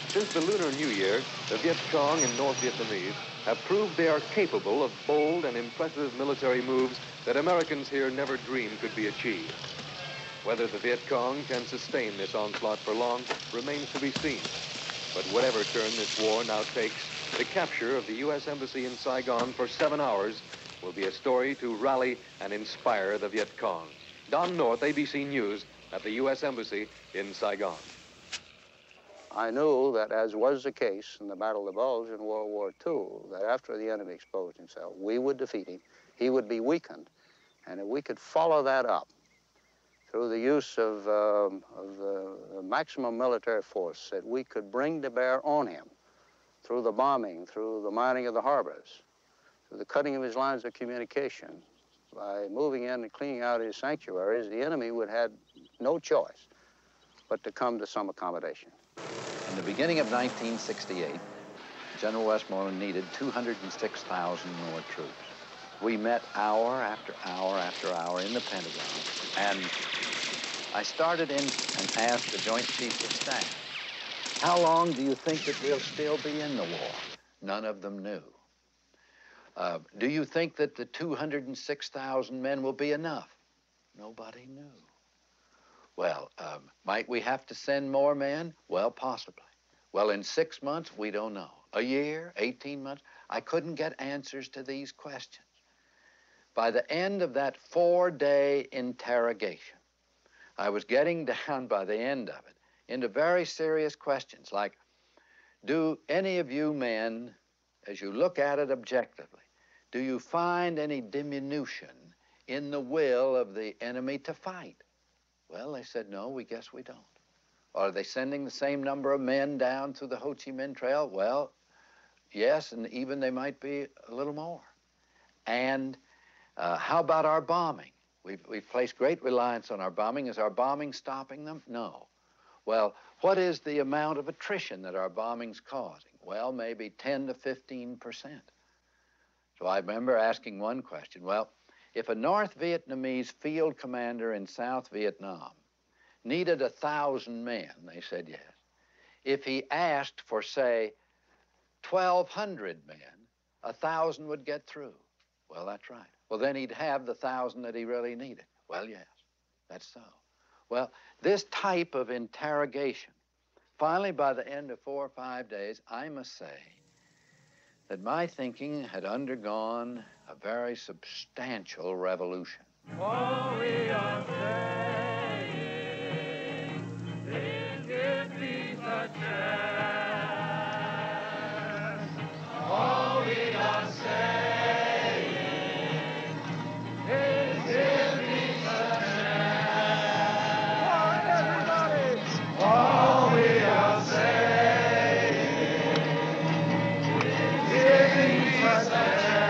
Since the Lunar New Year, the Viet Cong and North Vietnamese have proved they are capable of bold and impressive military moves that Americans here never dreamed could be achieved. Whether the Viet Cong can sustain this onslaught for long remains to be seen. But whatever turn this war now takes, the capture of the U.S. Embassy in Saigon for 7 hours will be a story to rally and inspire the Viet Cong. Don North, ABC News, at the U.S. Embassy in Saigon. I knew that, as was the case in the Battle of the Bulge in World War II, that after the enemy exposed himself, we would defeat him, he would be weakened, and if we could follow that up through the use of the maximum military force that we could bring to bear on him, through the bombing, through the mining of the harbors, through the cutting of his lines of communication, by moving in and cleaning out his sanctuaries, the enemy would have no choice but to come to some accommodation. In the beginning of 1968, General Westmoreland needed 206,000 more troops. We met hour after hour after hour in the Pentagon, and I started in and asked the Joint Chiefs of Staff, how long do you think that we'll still be in the war? None of them knew. Do you think that the 206,000 men will be enough? Nobody knew. Well, might we have to send more men? Well, possibly. Well, in 6 months, we don't know. A year, 18 months? I couldn't get answers to these questions. By the end of that 4-day interrogation, I was getting down by the end of it into very serious questions like, do any of you men, as you look at it objectively, do you find any diminution in the will of the enemy to fight? Well, they said, no, we guess we don't. Are they sending the same number of men down through the Ho Chi Minh Trail? Well, yes, and even they might be a little more. And how about our bombing? We've placed great reliance on our bombing. Is our bombing stopping them? No. Well, what is the amount of attrition that our bombing's causing? Well, maybe 10 to 15%. So I remember asking one question, well, if a North Vietnamese field commander in South Vietnam needed 1,000 men, they said yes. If he asked for, say, 1,200 men, 1,000 would get through. Well, that's right. Well, then he'd have the 1,000 that he really needed. Well, yes, that's so. Well, this type of interrogation, finally, by the end of 4 or 5 days, I must say that my thinking had undergone a very substantial revolution. All we are saying is give peace a chance. All we are saying is give peace a chance. All right, everybody. All we are saying is give peace a chance.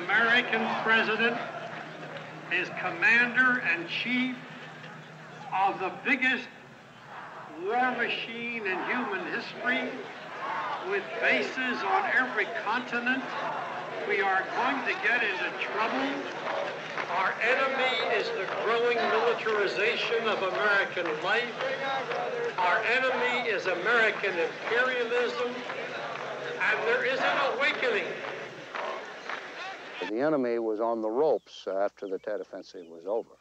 American president is commander-in-chief of the biggest war machine in human history, with bases on every continent. We are going to get into trouble. Our enemy is the growing militarization of American life. Our enemy is American imperialism, and there is an awakening. The enemy was on the ropes after the Tet Offensive was over.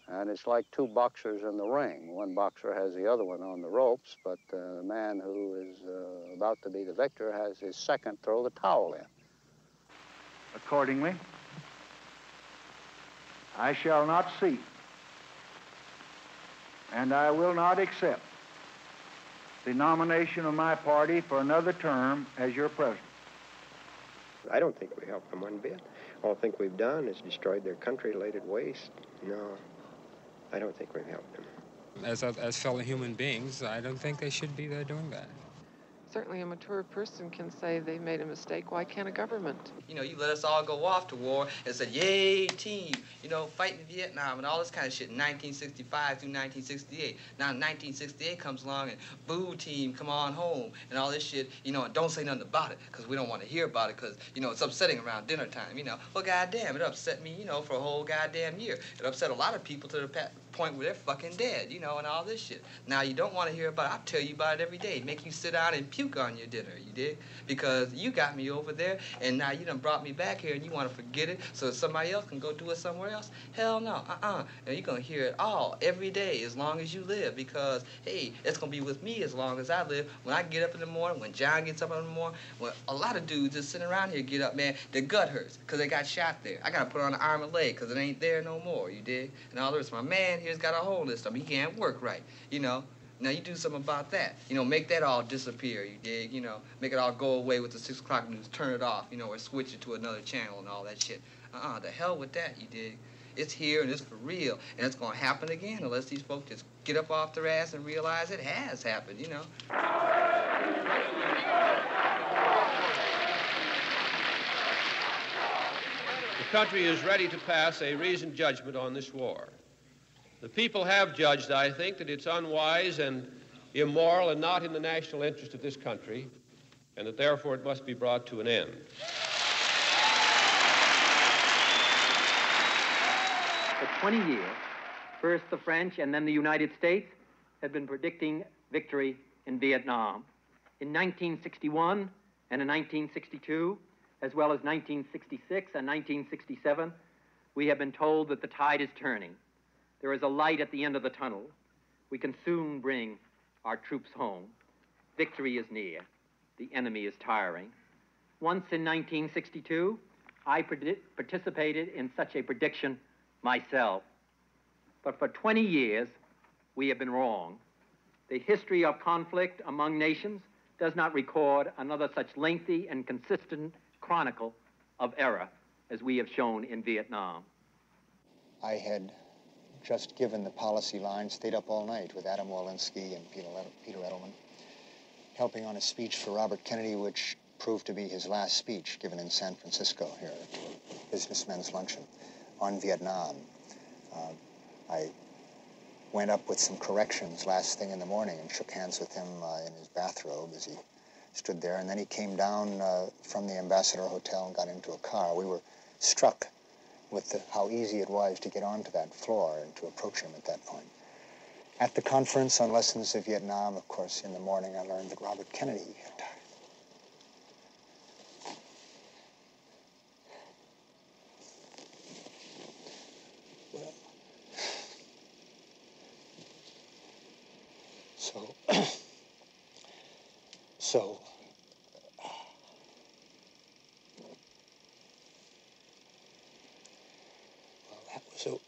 And it's like two boxers in the ring. One boxer has the other one on the ropes, but the man who is about to be the victor has his second throw the towel in. Accordingly, I shall not seek, and I will not accept the nomination of my party for another term as your president. I don't think we helped them one bit. All I think we've done is destroyed their country, laid it waste. No, I don't think we've helped them. As fellow human beings, I don't think they should be there doing that. Certainly a mature person can say they made a mistake. Why can't a government? You know, you let us all go off to war and said, yay, team, you know, fighting Vietnam and all this kind of shit in 1965 through 1968. Now 1968 comes along and boo, team, come on home and all this shit, you know, and don't say nothing about it because we don't want to hear about it because, you know, it's upsetting around dinner time, you know. Well, goddamn, it upset me, you know, for a whole goddamn year. It upset a lot of people to the point where they're fucking dead, you know, and all this shit. Now, you don't want to hear about it. I'll tell you about it every day. Make you sit down and puke on your dinner, you dig? Because you got me over there, and now you done brought me back here, and you want to forget it so that somebody else can go do it somewhere else? Hell no, And you're going to hear it all every day as long as you live because, hey, it's going to be with me as long as I live. When I get up in the morning, when John gets up in the morning, when a lot of dudes just sitting around here get up, man, their gut hurts because they got shot there. I got to put on an arm and leg because it ain't there no more, you dig? And all the rest, my man here's got a hole in his stomach. He can't work right, you know. Now you do something about that. You know, make that all disappear, you dig? You know, make it all go away with the 6 o'clock news, turn it off, you know, or switch it to another channel and all that shit. The hell with that, you dig? It's here and it's for real, and it's gonna happen again unless these folks just get up off their ass and realize it has happened, you know. The country is ready to pass a reasoned judgment on this war. The people have judged, I think, that it's unwise and immoral and not in the national interest of this country, and that therefore it must be brought to an end. For 20 years, first the French and then the United States had been predicting victory in Vietnam. In 1961 and in 1962, as well as 1966 and 1967, we have been told that the tide is turning. There is a light at the end of the tunnel. We can soon bring our troops home. Victory is near. The enemy is tiring. Once in 1962, I participated in such a prediction myself. But for 20 years, we have been wrong. The history of conflict among nations does not record another such lengthy and consistent chronicle of error as we have shown in Vietnam. I had just given the policy line, stayed up all night with Adam Walensky and Peter Edelman, helping on a speech for Robert Kennedy, which proved to be his last speech given in San Francisco here at a businessmen's luncheon on Vietnam. I went up with some corrections last thing in the morning and shook hands with him in his bathrobe as he stood there, and then he came down from the Ambassador Hotel and got into a car. We were struck with how easy it was to get onto that floor and to approach him at that point. At the conference on lessons of Vietnam, of course, in the morning, I learned that Robert Kennedy had died.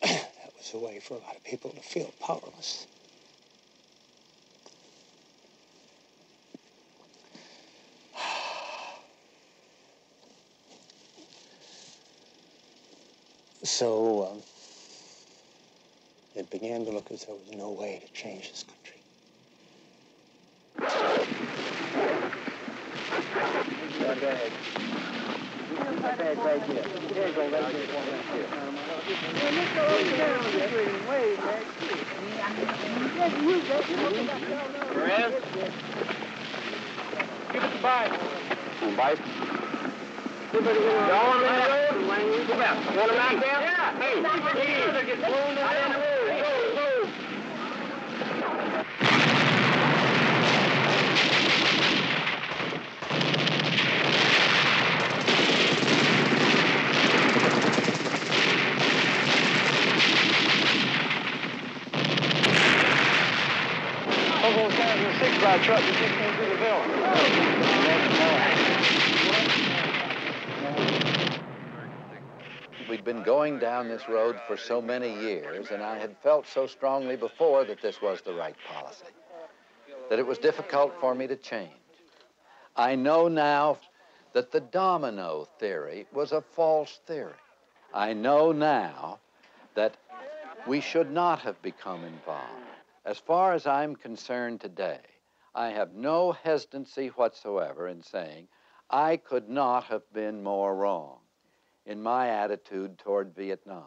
That was a way for a lot of people to feel powerless. So it began to look as though there was no way to change this country. Go ahead. Right here. There you go, right here. Let's go over there on the green way, man. Perez? Give it to Biden. Biden? Y'all want me to go? Want him out there? Yeah. Hey, please, get blown in the road. Go. Over 2006 by a truck that just came through the building. We'd been going down this road for so many years, and I had felt so strongly before that this was the right policy. that it was difficult for me to change. I know now that the domino theory was a false theory. I know now that we should not have become involved. As far as I'm concerned today, I have no hesitancy whatsoever in saying I could not have been more wrong in my attitude toward Vietnam.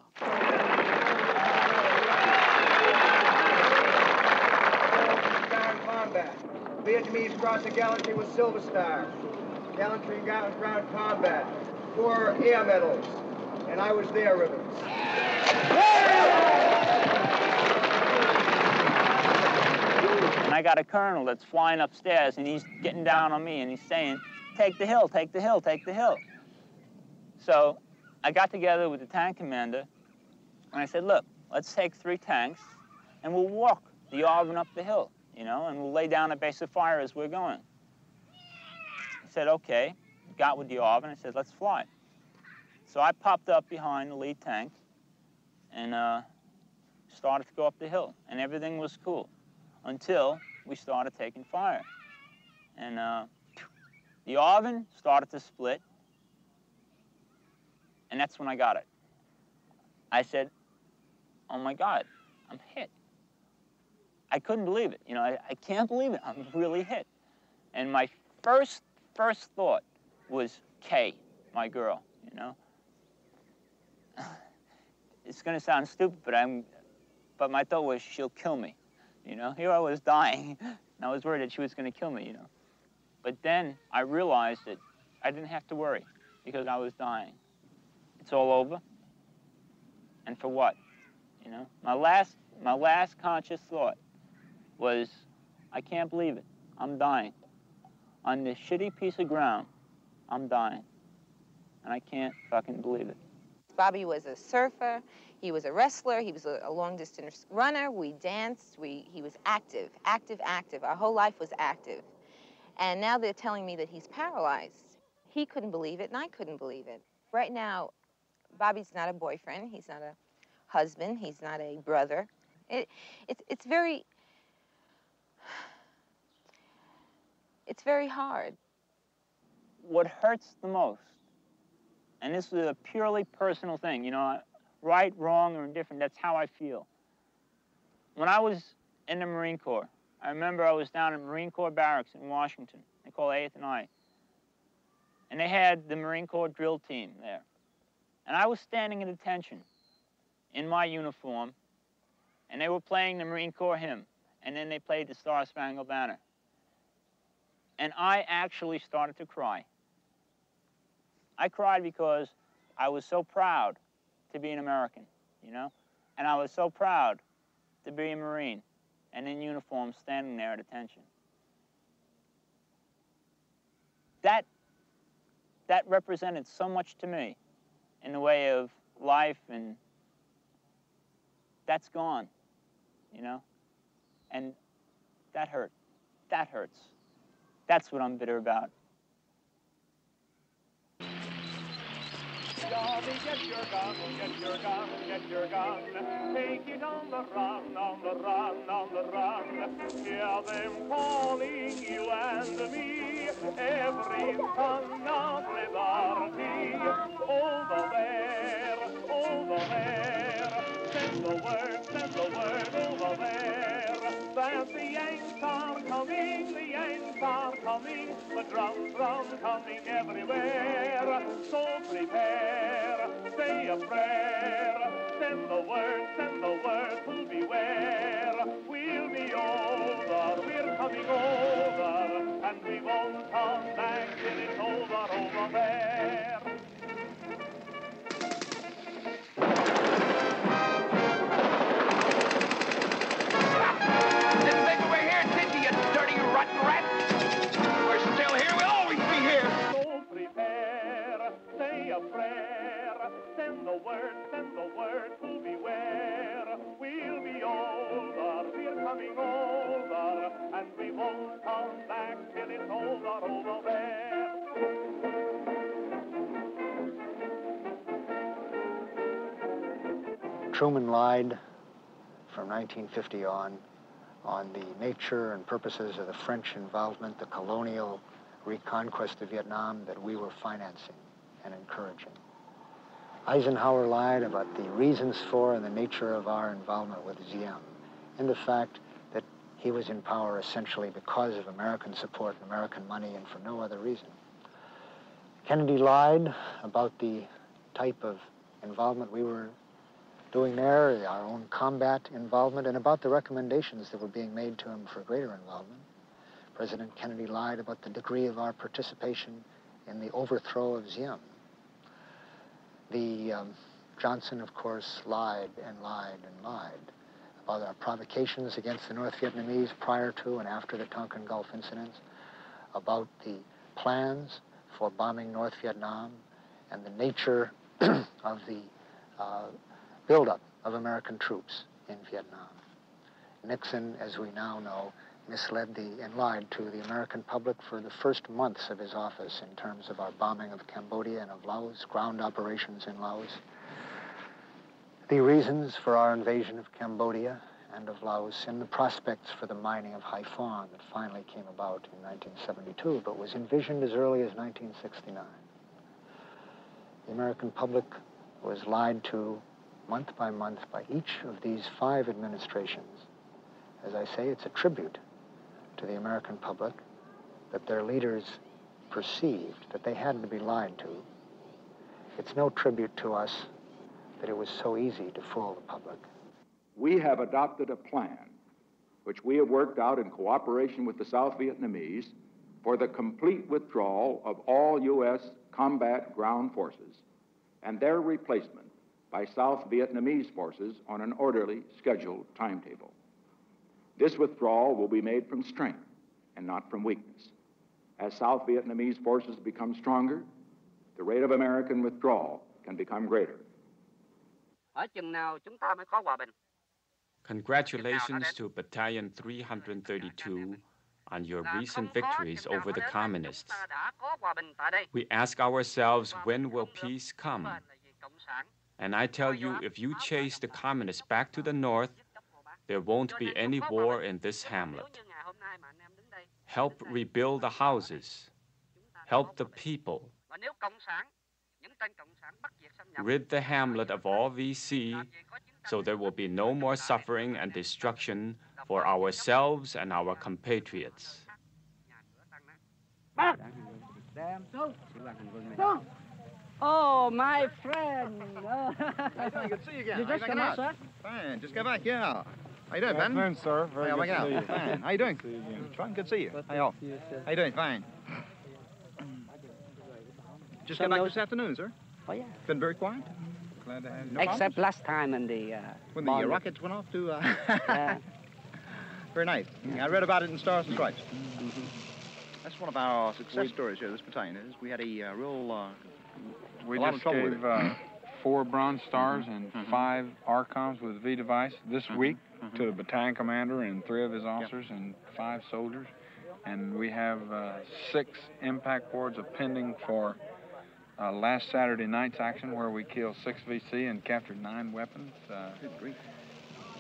Combat. Vietnamese crossed the gallantry with Silver Star. Gallantry in ground combat. 4 air medals. And I was there, Rivers. And I got a colonel that's flying upstairs, and he's getting down on me, and he's saying, take the hill, take the hill, take the hill. So I got together with the tank commander, and I said, look, let's take 3 tanks, and we'll walk the Yavin up the hill, you know, and we'll lay down a base of fire as we're going. He said, okay. Got with the Yavin and said, let's fly. So I popped up behind the lead tank and started to go up the hill, and everything was cool until we started taking fire. And the Yavin started to split, and that's when I got it. I said, oh my God, I'm hit. I couldn't believe it. You know, I can't believe it. I'm really hit. And my first thought was Kay, my girl, you know. It's gonna sound stupid, but my thought was she'll kill me, you know. Here I was dying, and I was worried that she was gonna kill me, you know. But then I realized that I didn't have to worry because I was dying. It's all over, and for what, you know? My last conscious thought was, I can't believe it, I'm dying. On this shitty piece of ground, I'm dying, and I can't fucking believe it. Bobby was a surfer, he was a wrestler, he was a long-distance runner, we danced, he was active. Our whole life was active. And now they're telling me that he's paralyzed. He couldn't believe it, and I couldn't believe it. Right now, Bobby's not a boyfriend, he's not a husband, he's not a brother. It's very hard. What hurts the most, and this is a purely personal thing, you know, right, wrong, or indifferent, that's how I feel. When I was in the Marine Corps, I remember I was down in Marine Corps barracks in Washington. They call 8th and I. And they had the Marine Corps drill team there. And I was standing at attention in my uniform, and they were playing the Marine Corps hymn, and then they played the Star Spangled Banner. And I actually started to cry. I cried because I was so proud to be an American, you know? And I was so proud to be a Marine and in uniform standing there at attention. That represented so much to me in the way of life, and that's gone, you know? And that hurt. That hurts. That's what I'm bitter about. Johnny, get your gun, get your gun, get your gun. Take it on the run, on the run, on the run. Hear them calling you and me, every son of liberty. Over there, send the word over there. That the Yanks are coming, the Yanks are coming. The drums coming everywhere. So prepare, say a prayer. Send the word to beware. We'll be over, we're coming over, and we won't come back till it's over there. Didn't think we were here, did you, you dirty rotten rat? We're still here, we'll always be here. So prepare, say a prayer, send the word to beware. We'll be over, we're coming over, and we won't come back till it's over there. Truman lied from 1950 on on the nature and purposes of the French involvement, the colonial reconquest of Vietnam that we were financing and encouraging. Eisenhower lied about the reasons for and the nature of our involvement with Diem, and the fact that he was in power essentially because of American support and American money and for no other reason. Kennedy lied about the type of involvement we were doing there, our own combat involvement, and about the recommendations that were being made to him for greater involvement. President Kennedy lied about the degree of our participation in the overthrow of Diem. Johnson, of course, lied and lied and lied about our provocations against the North Vietnamese prior to and after the Tonkin Gulf incidents, about the plans for bombing North Vietnam, and the nature of the buildup of American troops in Vietnam. Nixon, as we now know, misled and lied to the American public for the first months of his office in terms of our bombing of Cambodia and of Laos, ground operations in Laos. The reasons for our invasion of Cambodia and of Laos, and the prospects for the mining of Haiphong that finally came about in 1972, but was envisioned as early as 1969. The American public was lied to month by each of these 5 administrations. As I say, it's a tribute to the American public that their leaders perceived that they had to be lied to. It's no tribute to us that it was so easy to fool the public. We have adopted a plan which we have worked out in cooperation with the South Vietnamese for the complete withdrawal of all U.S. combat ground forces and their replacement by South Vietnamese forces on an orderly, scheduled timetable. This withdrawal will be made from strength and not from weakness. As South Vietnamese forces become stronger, the rate of American withdrawal can become greater. Congratulations to Battalion 332 on your recent victories over the communists. We ask ourselves, when will peace come? And I tell you, if you chase the communists back to the north, there won't be any war in this hamlet. Help rebuild the houses. Help the people. Rid the hamlet of all VC so there will be no more suffering and destruction for ourselves and our compatriots. Oh, my friend. Good to see you again. You just come out, sir? Fine. Just got back, yeah. How you doing, Ben? Good afternoon, sir. Very good to see you. Fine. How you doing? Fine. Good to see you. Hey, all. How you doing? Fine. Just got back this afternoon, sir. Oh, yeah. Been very quiet. Glad to have you. Except last time in the... when the rockets went off to... Yeah. Very nice. I read about it in Stars and Stripes. That's one of our success stories here, this battalion is. We had a real... we just gave 4 Bronze Stars and 5 ARCOMs with V device this week to the battalion commander and 3 of his officers and 5 soldiers. And we have 6 impact boards pending for last Saturday night's action, where we killed 6 VC and captured 9 weapons.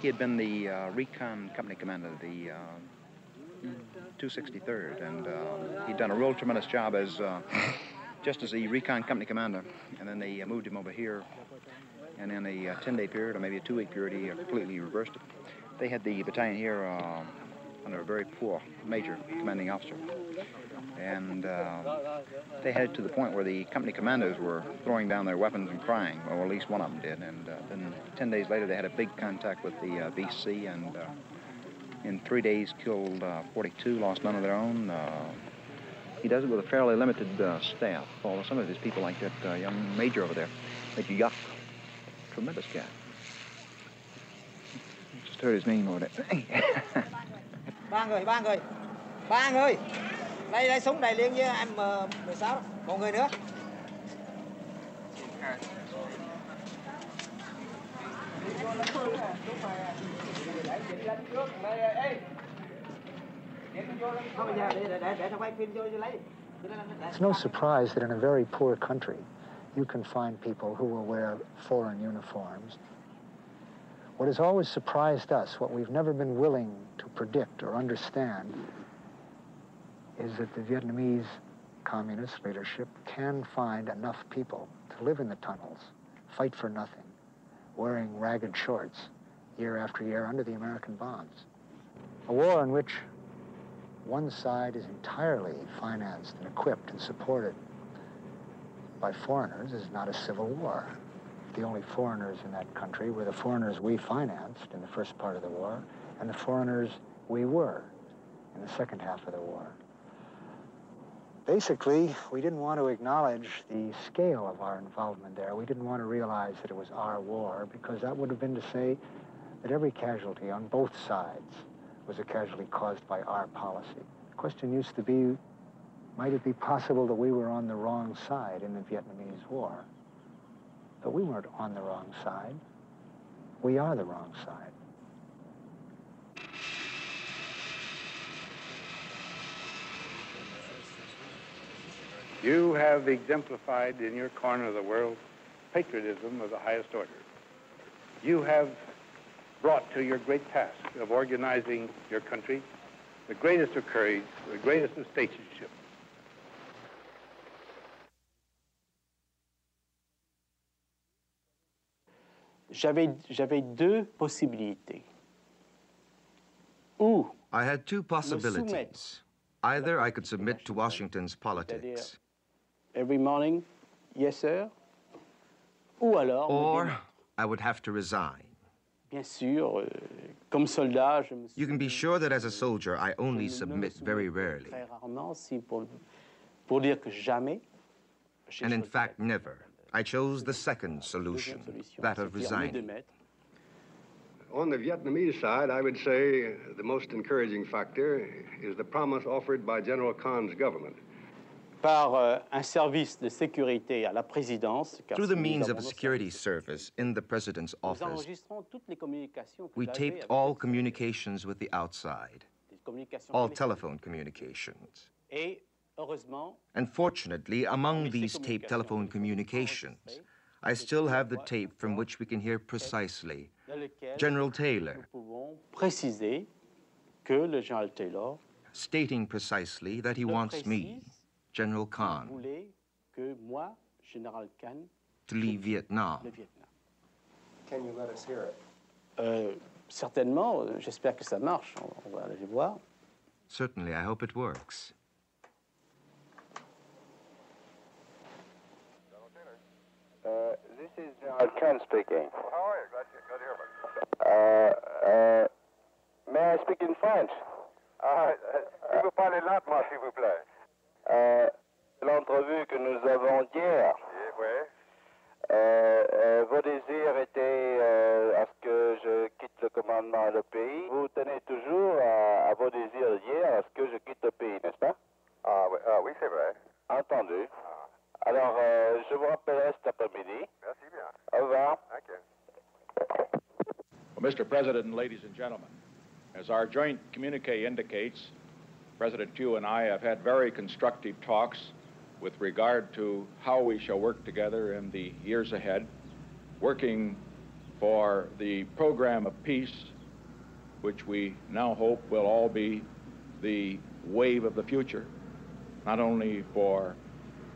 He had been the recon company commander of the 263rd, and he'd done a real tremendous job as just as the recon company commander. And then they moved him over here, and in a 10-day period, or maybe a 2-week period, he completely reversed it. They had the battalion here under a very poor major commanding officer. And they had it to the point where the company commanders were throwing down their weapons and crying, or at least one of them did. And then 10 days later, they had a big contact with the VC, and in 3 days killed 42, lost none of their own. He does it with a fairly limited staff. Although some of his people, like that young major over there, Major Yuck, tremendous guy. Just heard his name over there. Ba người. Đây súng này liên với M16, một người nữa. It's no surprise that in a very poor country, you can find people who will wear foreign uniforms, What has always surprised us, what we've never been willing to predict or understand, is that the Vietnamese communist leadership can find enough people to live in the tunnels, fight for nothing, wearing ragged shorts year after year under the American bombs. A war in which one side is entirely financed and equipped and supported by foreigners is not a civil war. The only foreigners in that country were the foreigners we financed in the first part of the war and the foreigners we were in the second half of the war. Basically, we didn't want to acknowledge the scale of our involvement there. We didn't want to realize that it was our war, because that would have been to say that every casualty on both sides was a casualty caused by our policy. The question used to be, might it be possible that we were on the wrong side in the Vietnamese War? But we weren't on the wrong side. We are the wrong side. You have exemplified in your corner of the world patriotism of the highest order. You have brought to your great task of organizing your country the greatest of courage, the greatest of statesmanship. J'avais deux possibilités. Ou I had two possibilities. Either I could submit to Washington's politics, every morning, yes sir, ou alors or I would have to resign. Bien sûr, comme soldat, je me You can be sure that as a soldier, I only submit very rarely. très rarement, si pour dire que jamais. And in fact, never. I chose the second solution, that of resigning. On the Vietnamese side, I would say the most encouraging factor is the promise offered by General Khan's government. Par un service de sécurité à la présidence. Through the means of a security service in the president's office, we taped all communications with the outside, all telephone communications. And fortunately, among these taped telephone communications, I still have the tape from which we can hear precisely General Taylor stating precisely that he wants me, General Khan, to leave Vietnam. Can you let us hear it? Certainement, j'espère que ça marche. On va aller voir. Certainly, I hope it works. This is General Khan speaking. How are you? Glad to hear it. May I speak in French? Si vous parlez lentement, s'il vous plaît. L'entrevue que nous avons hier, vos désirs étaient à ce que je quitte le commandement et le pays. Vous tenez toujours à vos désirs d'hier à ce que je quitte le pays, n'est-ce pas? Oui, c'est vrai. Entendu. Alors, je vous rappellerai cet après-midi. Merci bien. Au revoir. Thank you. Well, Mr. President and ladies and gentlemen, as our joint communique indicates, President Pugh and I have had very constructive talks with regard to how we shall work together in the years ahead, working for the program of peace, which we now hope will all be the wave of the future, not only for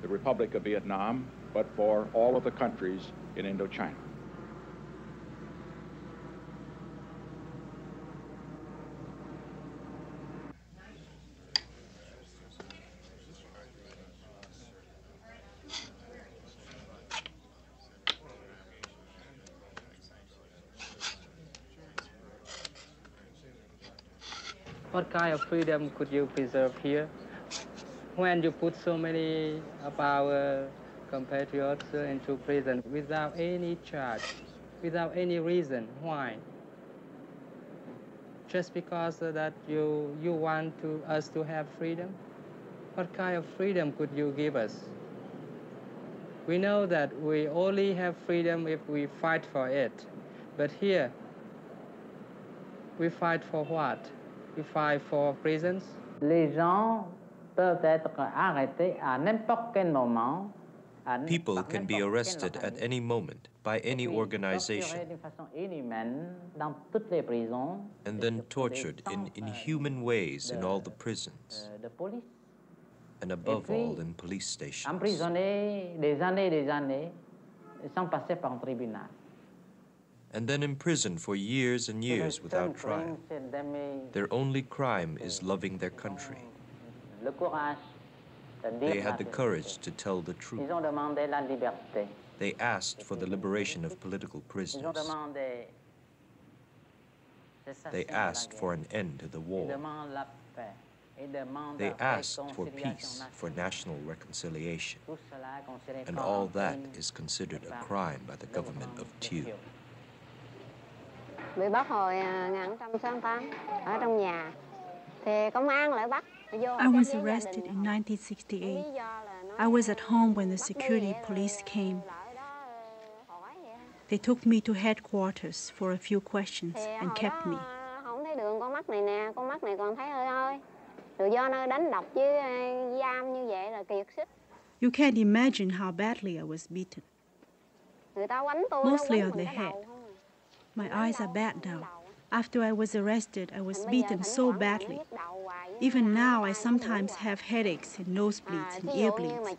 the Republic of Vietnam, but for all of the countries in Indochina. What kind of freedom could you preserve here when you put so many of our compatriots into prison without any charge, without any reason? Why? Just because that you want us to have freedom? What kind of freedom could you give us? We know that we only have freedom if we fight for it. But here, we fight for what? We fight for prisons? Les gens peuvent être arrêtés à n'importe quel moment People can be arrested at any moment by any organization and then tortured in inhuman ways in all the prisons, and above all in police stations. And then imprisoned for years and years without trial. Their only crime is loving their country. They had the courage to tell the truth. They asked for the liberation of political prisoners. They asked for an end to the war. They asked for peace, for national reconciliation. And all that is considered a crime by the government of Thieu. Bị bắt hồi 1968 ở trong nhà. Thì công an lại bắt. I was arrested in 1968. I was at home when the security police came. They took me to headquarters for a few questions and kept me. Không thấy đường con mắt này nè, con mắt này còn thấy hơi hơi. Rồi do nó đánh đập với giam như vậy là kiệt sức. You can't imagine how badly I was beaten. Người ta quánh tôi mostly on the head. My eyes are bad now. After I was arrested, I was beaten so badly. Even now, I sometimes have headaches and nosebleeds and ear bleeds.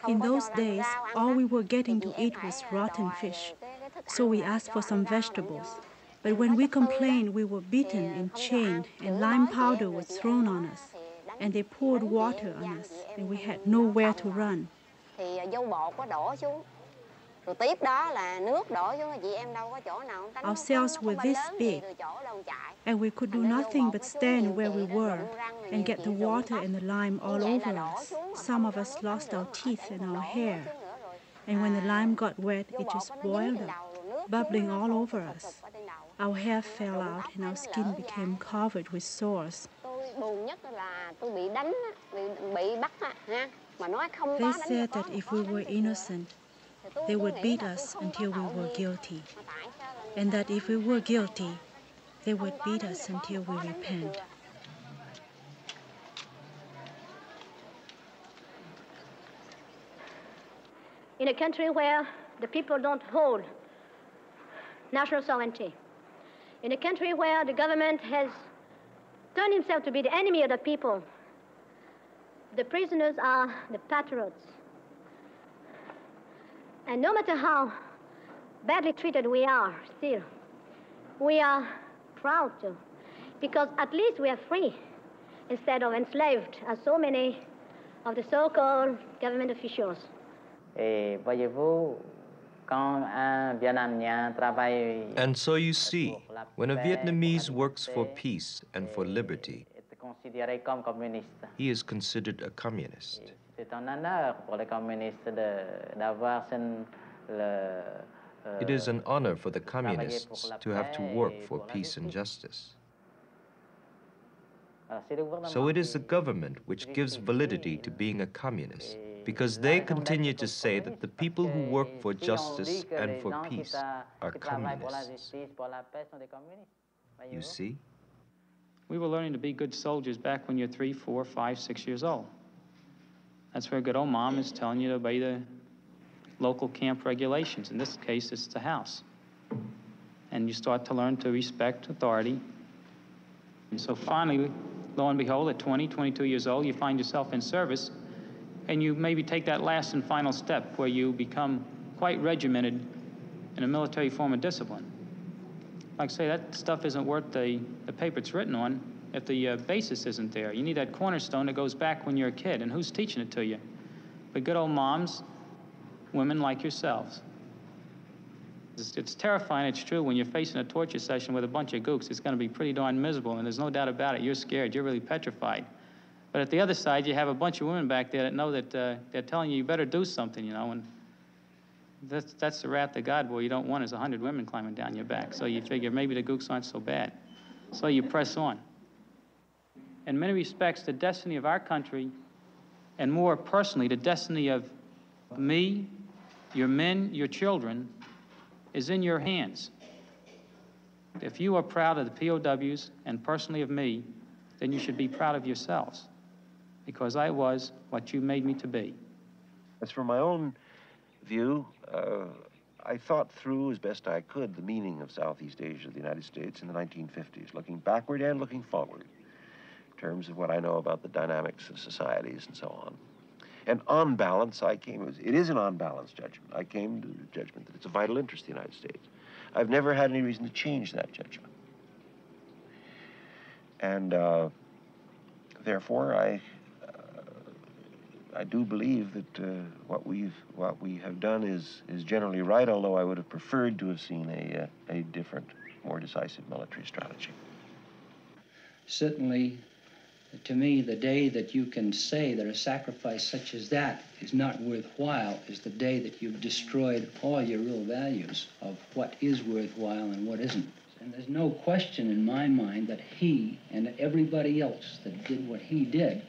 In those days, all we were getting to eat was rotten fish, so we asked for some vegetables. But when we complained, we were beaten and chained, and lime powder was thrown on us, and they poured water on us, and we had nowhere to run. Our cells were this big, and we could do nothing but stand where we were and get the water and the lime all over us. Some of us lost our teeth and our hair, and when the lime got wet, it just boiled up, bubbling all over us. Our hair fell out and our skin became covered with sores. They said that if we were innocent, they would beat us until we were guilty, and that if we were guilty, they would beat us until we repent. In a country where the people don't hold national sovereignty, in a country where the government has turned himself to be the enemy of the people, the prisoners are the patriots. And no matter how badly treated we are still, we are proud to, because at least we are free instead of enslaved as so many of the so-called government officials. And so you see, when a Vietnamese works for peace and for liberty, he is considered a communist. It is an honor for the communists to have to work for peace and justice. So it is the government which gives validity to being a communist, because they continue to say that the people who work for justice and for peace are communists. You see? We were learning to be good soldiers back when you're 3, 4, 5, 6 years old. That's where good old mom is telling you to obey the local camp regulations. In this case, it's the house. And you start to learn to respect authority. And so finally, lo and behold, at 20, 22 years old, you find yourself in service, and you maybe take that last and final step where you become quite regimented in a military form of discipline. Like I say, that stuff isn't worth the paper it's written on if the basis isn't there. You need that cornerstone that goes back when you're a kid, and who's teaching it to you? But good old moms, women like yourselves. It's terrifying, it's true, when you're facing a torture session with a bunch of gooks, it's going to be pretty darn miserable, and there's no doubt about it. You're scared, you're really petrified. But at the other side, you have a bunch of women back there that know that they're telling you, you better do something, you know, and that's the wrath of God. Boy, you don't want is 100 women climbing down your back. So you figure maybe the gooks aren't so bad. So you press on. In many respects, the destiny of our country, and more personally, the destiny of me, your men, your children, is in your hands. If you are proud of the POWs and personally of me, then you should be proud of yourselves. because I was what you made me to be. As for my own view, I thought through as best I could the meaning of Southeast Asia, the United States in the 1950s, looking backward and looking forward in terms of what I know about the dynamics of societies and so on. And on balance, it is an on-balance judgment. I came to the judgment that it's a vital interest of the United States. I've never had any reason to change that judgment. And therefore, I do believe that what we have done is generally right, although I would have preferred to have seen a different, more decisive military strategy. Certainly, to me, the day that you can say that a sacrifice such as that is not worthwhile is the day that you've destroyed all your real values of what is worthwhile and what isn't. And there's no question in my mind that he and everybody else that did what he did,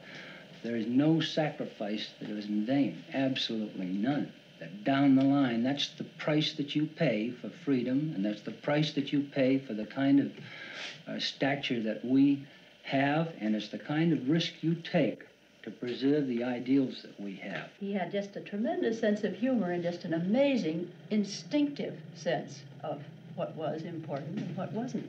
there is no sacrifice that was in vain, absolutely none. That down the line, that's the price that you pay for freedom, and that's the price that you pay for the kind of stature that we have, and it's the kind of risk you take to preserve the ideals that we have. He had just a tremendous sense of humor and just an amazing instinctive sense of what was important and what wasn't.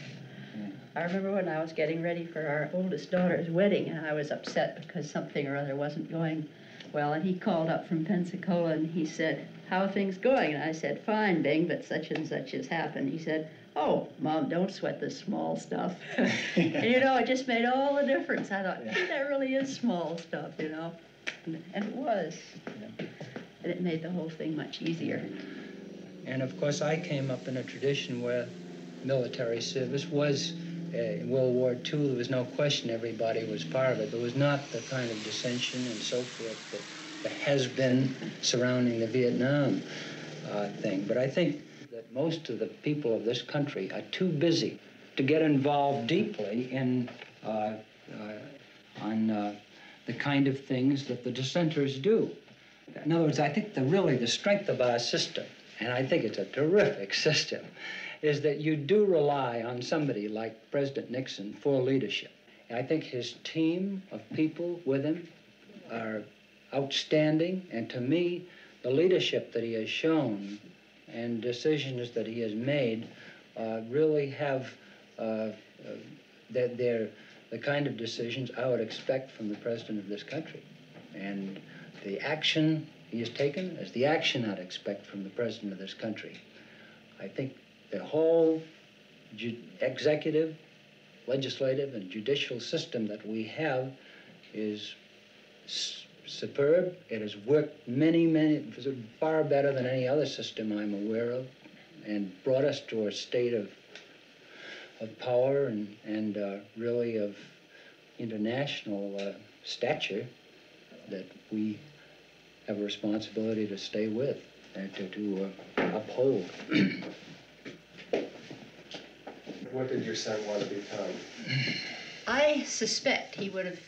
I remember when I was getting ready for our oldest daughter's wedding, and I was upset because something or other wasn't going well, and he called up from Pensacola and he said, "How are things going?" And I said, "Fine, Bing, but such and such has happened." He said, "Oh, Mom, don't sweat the small stuff." And you know, it just made all the difference. I thought, "Hey, that really is small stuff, you know." And it was. And it made the whole thing much easier. And of course, I came up in a tradition where military service was, in World War II, there was no question everybody was part of it. There was not the kind of dissension and so forth that there has been surrounding the Vietnam thing. But I think that most of the people of this country are too busy to get involved deeply in on the kind of things that the dissenters do. In other words, I think really the strength of our system, and I think it's a terrific system, is that you do rely on somebody like President Nixon for leadership. I think his team of people with him are outstanding, and to me, the leadership that he has shown and decisions that he has made really have, they're the kind of decisions I would expect from the president of this country. And the action he has taken is the action I'd expect from the president of this country. I think the whole executive, legislative, and judicial system that we have is superb. It has worked far better than any other system I'm aware of, and brought us to a state of power and really of international stature that we have a responsibility to stay with and to uphold. What did your son want to become? I suspect he would have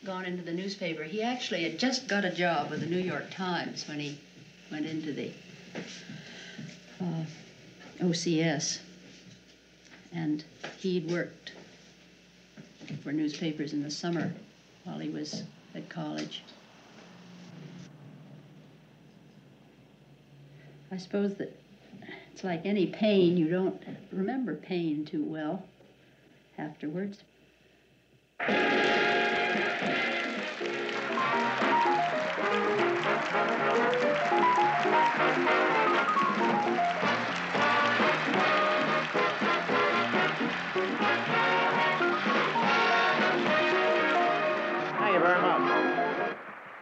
gone into the newspaper. He actually had just got a job with the New York Times when he went into the OCS. And he'd worked for newspapers in the summer while he was at college. I suppose that it's like any pain, you don't remember pain too well afterwards.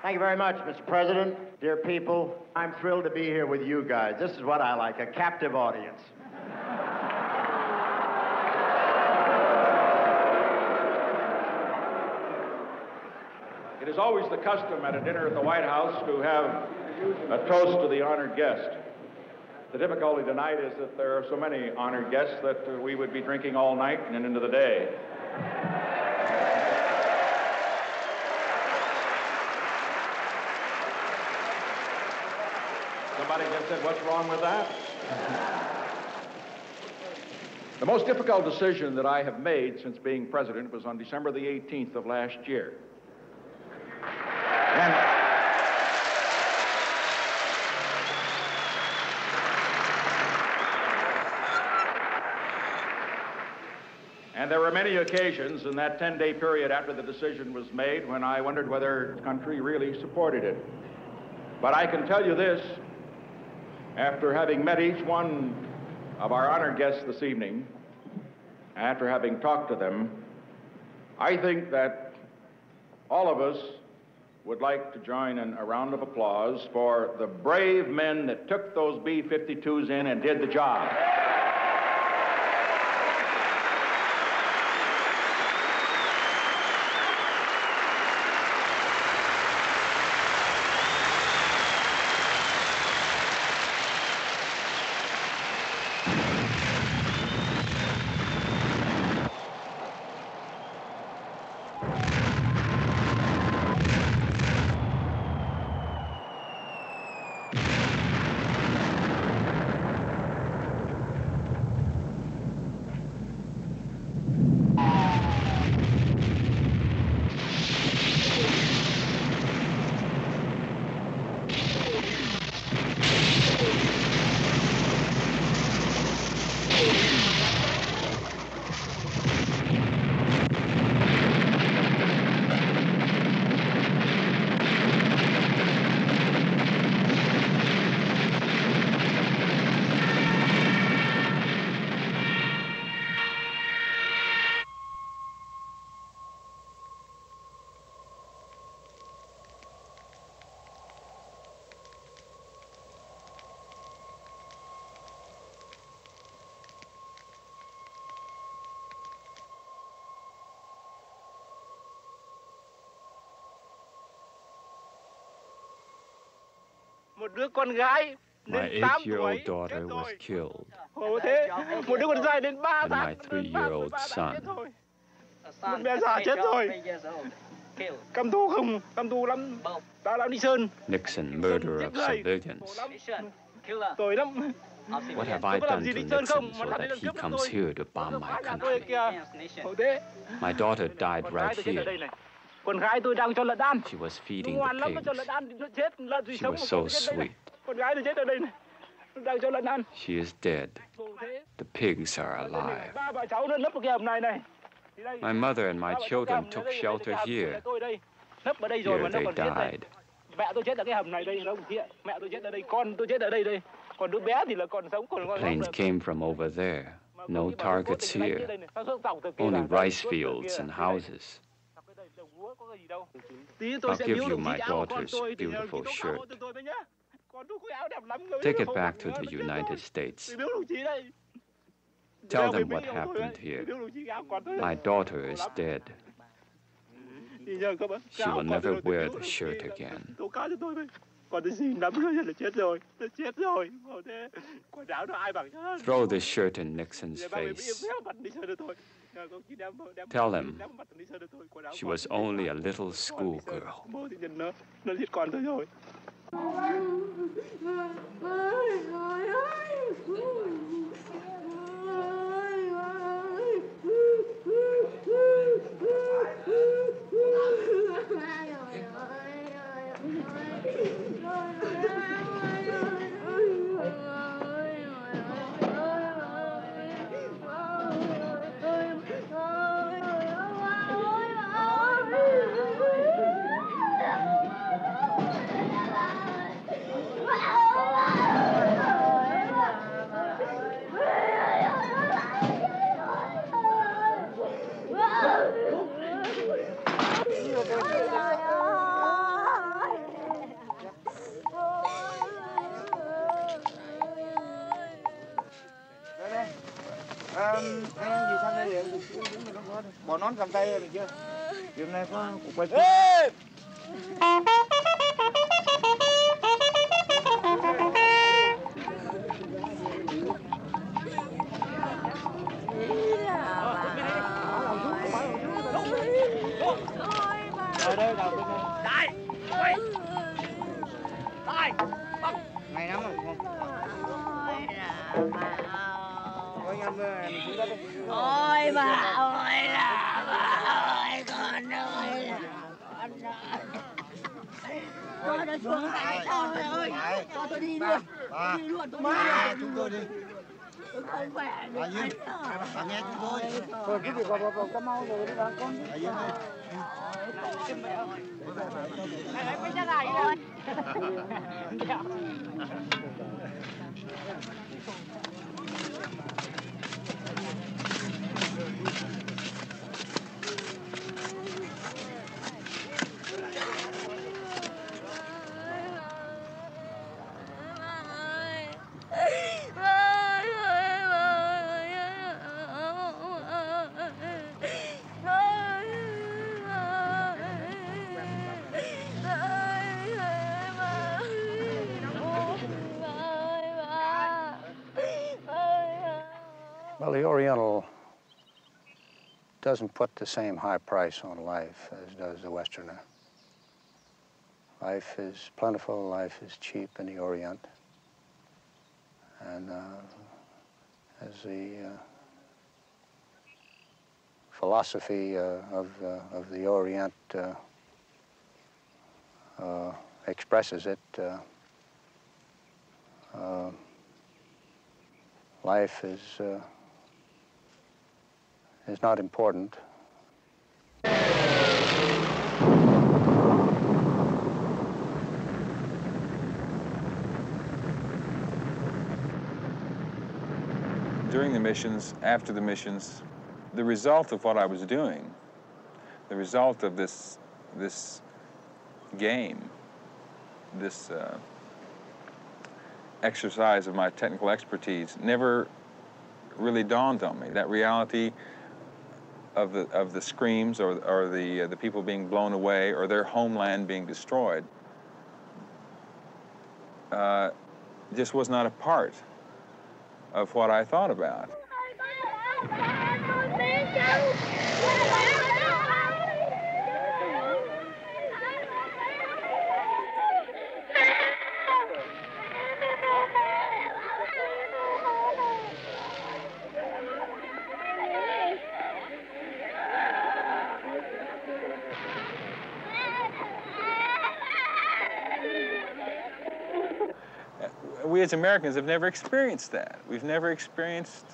Thank you very much, Mr. President. Dear people, I'm thrilled to be here with you guys. This is what I like, a captive audience. It is always the custom at a dinner at the White House to have a toast to the honored guest. The difficulty tonight is that there are so many honored guests that we would be drinking all night and into the day. Somebody just said, what's wrong with that? The most difficult decision that I have made since being president was on December the 18th of last year. And there were many occasions in that 10-day period after the decision was made when I wondered whether the country really supported it. But I can tell you this, after having met each one of our honored guests this evening, after having talked to them, I think that all of us would like to join in a round of applause for the brave men that took those B-52s in and did the job. My 8-year-old daughter was killed, and my 3-year-old son. Nixon, murderer of civilians. What have I done to Nixon so that he comes here to bomb my country? My daughter died right here. She was feeding the pigs. She was so sweet. She is dead. The pigs are alive. My mother and my children took shelter here. Here they died. Planes came from over there. No targets here. Only rice fields and houses. I'll give you my daughter's beautiful shirt. Take it back to the United States. Tell them what happened here. My daughter is dead. She will never wear the shirt again. Throw the shirt in Nixon's face. Tell him she was only a little schoolgirl. Bỏ nón cầm tay được chưa? Hôm nay có cuộc quay. Ngày lắm không? Ôi bà ơi là bà ơi, con ơi là con ơi. Cho nó xuống lại thôi ơi. Cho tôi đi luôn. Tôi đi luôn, tôi đi luôn. Chúng tôi đi. Tôi không khỏe được anh ạ. Bà nghe chúng tôi. Thôi cứ việc vào cái mau rồi đi đón con. Bà Yên ơi. Mày quay ra lại rồi. Well, the Oriental doesn't put the same high price on life as does the Westerner. Life is plentiful, life is cheap in the Orient. And as the philosophy of the Orient expresses it, life is not important. During the missions, after the missions, the result of what I was doing, the result of this game, this exercise of my technical expertise never really dawned on me. That reality of the screams or the people being blown away or their homeland being destroyed just was not a part of what I thought about. We as Americans have never experienced that. We've never experienced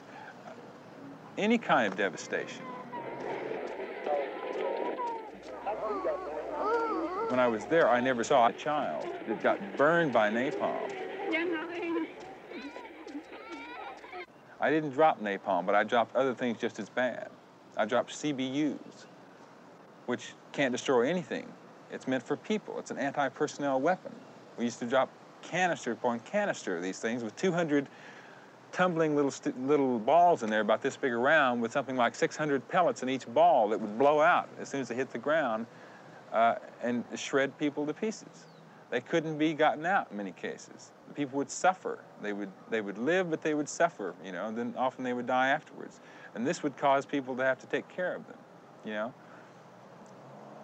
any kind of devastation. When I was there, I never saw a child that got burned by napalm. I didn't drop napalm, but I dropped other things just as bad. I dropped CBUs, which can't destroy anything. It's meant for people. It's an anti-personnel weapon. We used to drop canister upon canister of these things with 200 tumbling little balls in there about this big around with something like 600 pellets in each ball that would blow out as soon as they hit the ground and shred people to pieces. They couldn't be gotten out in many cases. The people would suffer. They would live, but they would suffer, you know, and then often they would die afterwards. And this would cause people to have to take care of them, you know.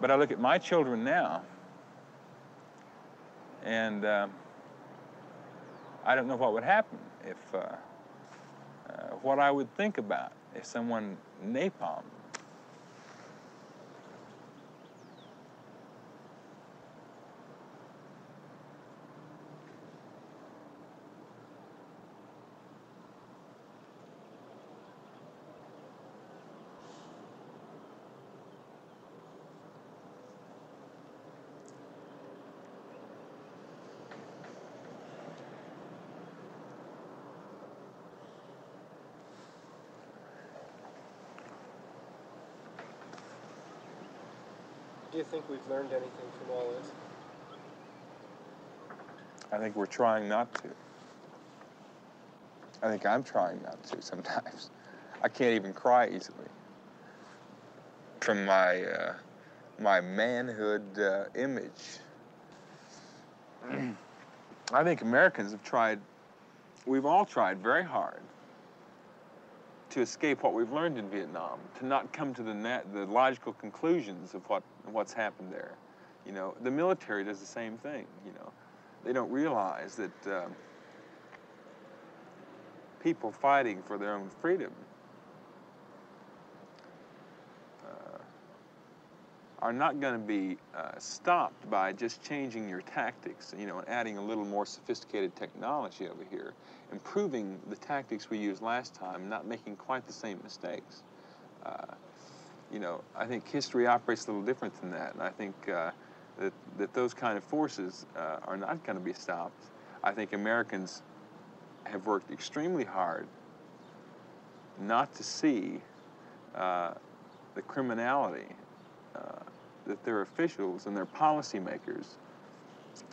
But I look at my children now, and I don't know what would happen if, what I would think about if someone napalmed. Do you think we've learned anything from all this? I think we're trying not to. I think I'm trying not to sometimes. I can't even cry easily. From my my manhood image. I think Americans have tried, we've all tried very hard to escape what we've learned in Vietnam, to not come to the logical conclusions of what's happened there. You know, the military does the same thing, you know. They don't realize that people fighting for their own freedom are not going to be stopped by just changing your tactics, you know, and adding a little more sophisticated technology over here, improving the tactics we used last time, not making quite the same mistakes. You know, I think history operates a little different than that, and I think that those kind of forces are not going to be stopped. I think Americans have worked extremely hard not to see the criminality that their officials and their policymakers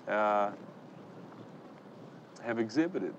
have exhibited.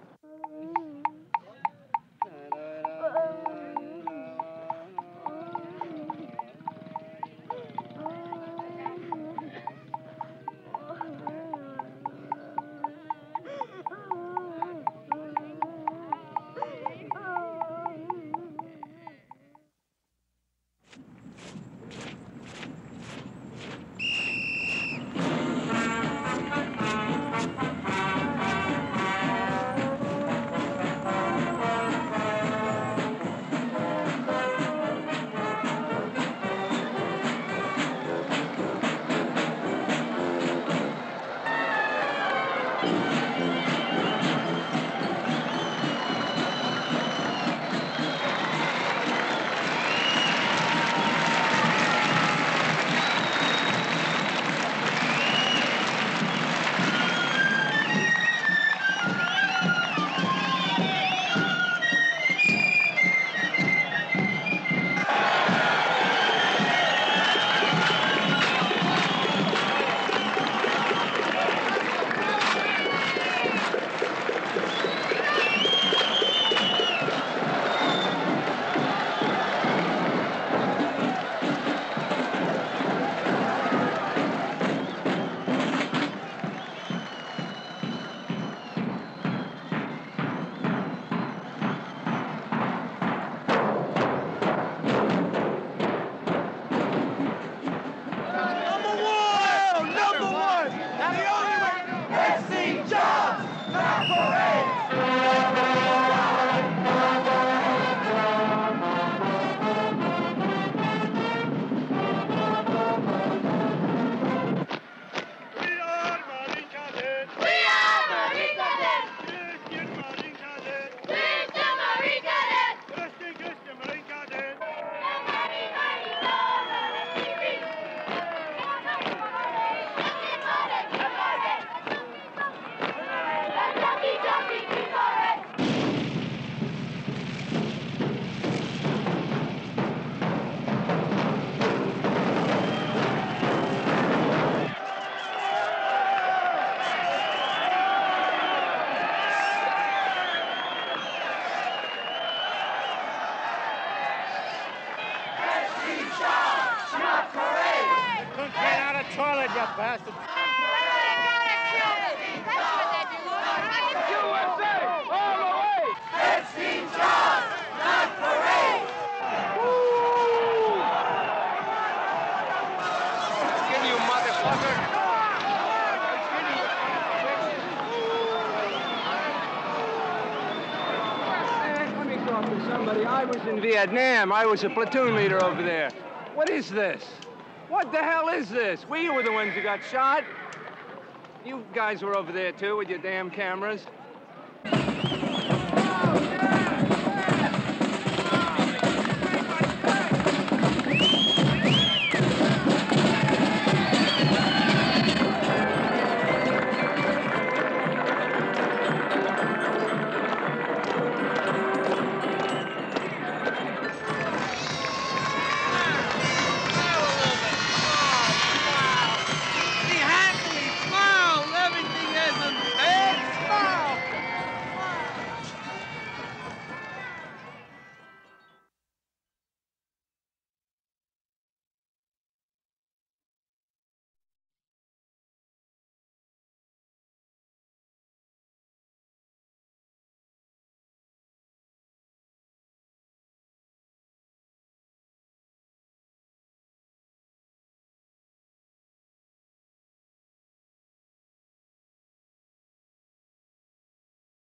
I was in Vietnam. I was a platoon leader over there. What is this? What the hell is this? We were the ones who got shot. You guys were over there, too, with your damn cameras.